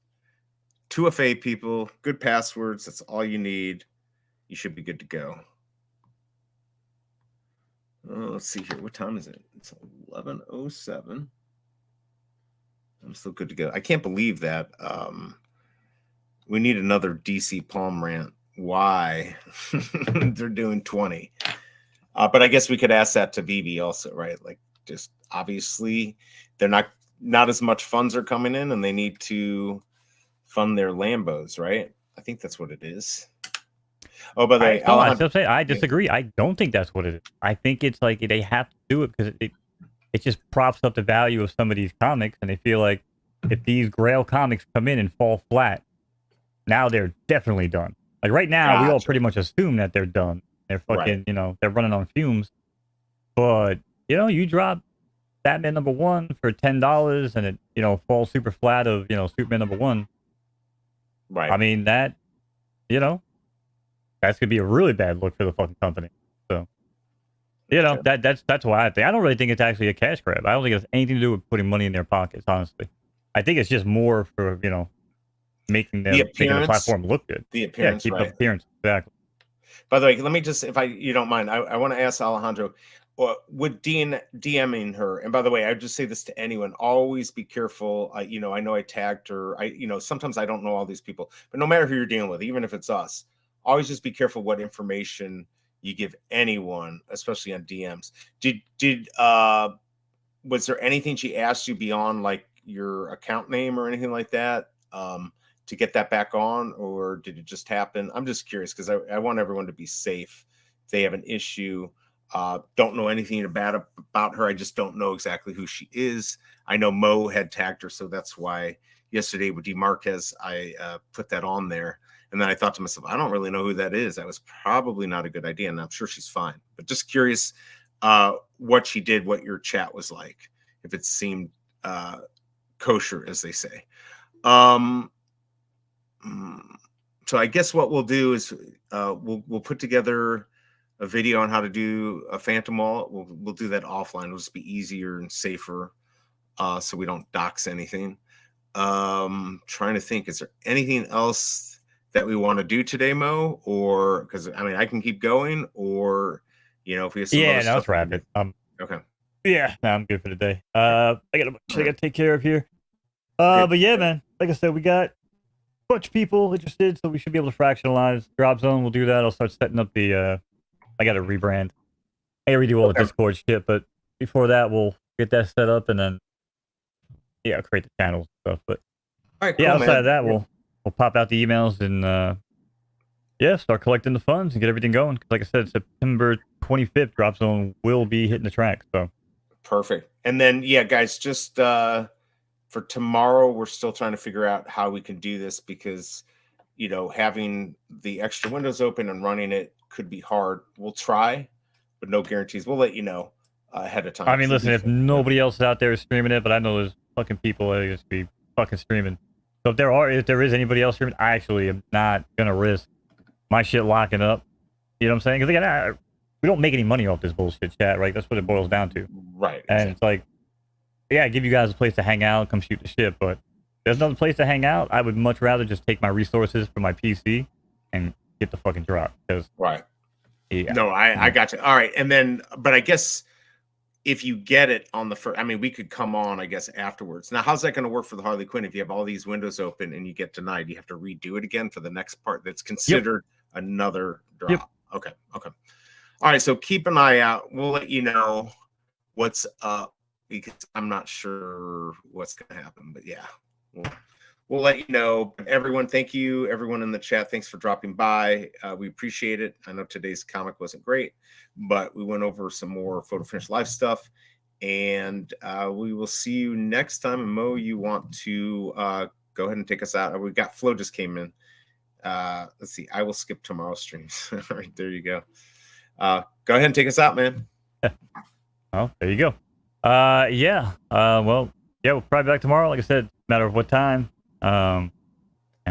2FA people, good passwords. That's all you need. You should be good to go. Let's see here. What time is it? It's 11:07. I'm still good to go. I can't believe that. We need another DC Palm rant. Why they're doing 20? But I guess we could ask that to VeVe also, right? Like, just obviously they're not as much funds are coming in, and they need to fund their Lambos, right? I think that's what it is. Oh, by the way, I still say I disagree. Yeah. I don't think that's what it is. I think it's like they have to do it because it just props up the value of some of these comics, and they feel like if these Grail comics come in and fall flat, now they're definitely done. Like right now, we all pretty much assume that they're done. They're fucking, they're running on fumes. But you drop Batman #1 for $10, and it falls super flat of Superman #1. Right. I mean that's gonna be a really bad look for the fucking company. So that's why I think I don't really think it's actually a cash grab. I don't think it has anything to do with putting money in their pockets. Honestly, I think it's just more for making the platform look good. The appearance, keep the appearance exactly. By the way, let me just, if you don't mind, I want to ask Alejandro, would DMing her, and by the way, I just say this to anyone, always be careful. I know I tagged her. Sometimes I don't know all these people, but no matter who you're dealing with, even if it's us, always just be careful what information you give anyone, especially on DMs. Was there anything she asked you beyond like your account name or anything like that? To get that back on, or did it just happen? I'm just curious because I want everyone to be safe. If they have an issue, don't know anything about her. I just don't know exactly who she is. I know Mo had tagged her, so that's why yesterday with D Marquez, I put that on there. And then I thought to myself, I don't really know who that is. That was probably not a good idea, and I'm sure she's fine. But just curious what she did, what your chat was like, if it seemed kosher, as they say. So I guess what we'll do is we'll put together a video on how to do a Phantom wallet. We'll do that offline. It'll just be easier and safer, so we don't dox anything. Trying to think, is there anything else that we want to do today, Mo? Or because I can keep going, or if we have some other stuff. Let's wrap it. Okay. Yeah, I'm good for the day. I gotta take care of here. But yeah, man, like I said, we got bunch of people interested, so we should be able to fractionalize Drop Zone. We'll do that. I'll start setting up the I got to rebrand. I redo all the Okay. Discord shit, but before that, we'll get that set up and then create the channels and stuff. But All right, yeah, cool, outside man. of that, we'll pop out the emails and start collecting the funds and get everything going. 'Cause like I said, September 25th drop zone will be hitting the track. So Perfect. And then yeah, guys, just for tomorrow, we're still trying to figure out how we can do this because having the extra windows open and running it could be hard. We'll try, but no guarantees. We'll let you know ahead of time. I mean, listen, if nobody else out there is streaming it, but I know there's fucking people that just be fucking streaming. So if there is anybody else streaming, I actually am not gonna risk my shit locking up. You know what I'm saying? Because again, we don't make any money off this bullshit, chat, right? That's what it boils down to. Right. And it's like, yeah, give you guys a place to hang out, come shoot the shit, but there's another place to hang out. I would much rather just take my resources from my PC and get the fucking drop. Because right. Yeah. No, I got you. All right. And then, but I guess if you get it on the first, I mean, we could come on, I guess, afterwards. Now, how's that going to work for the Harley Quinn? If you have all these windows open and you get denied, you have to redo it again for the next part that's considered another drop. Yep. Okay. Okay. All right. So keep an eye out. We'll let you know what's up because I'm not sure what's going to happen, but yeah, we'll let you know. Everyone, thank you. Everyone in the chat, thanks for dropping by. We appreciate it. I know today's comic wasn't great, but we went over some more Photo Finish Live stuff. And we will see you next time. And Mo, you want to go ahead and take us out? We got Flo just came in. Let's see. I will skip tomorrow's streams. All right, there you go. Go ahead and take us out, man. Oh, there you go. Well, yeah, we'll probably be back tomorrow. Like I said, matter of what time. And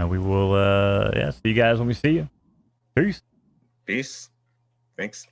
we will see you guys when we see you. Peace. Peace. Thanks.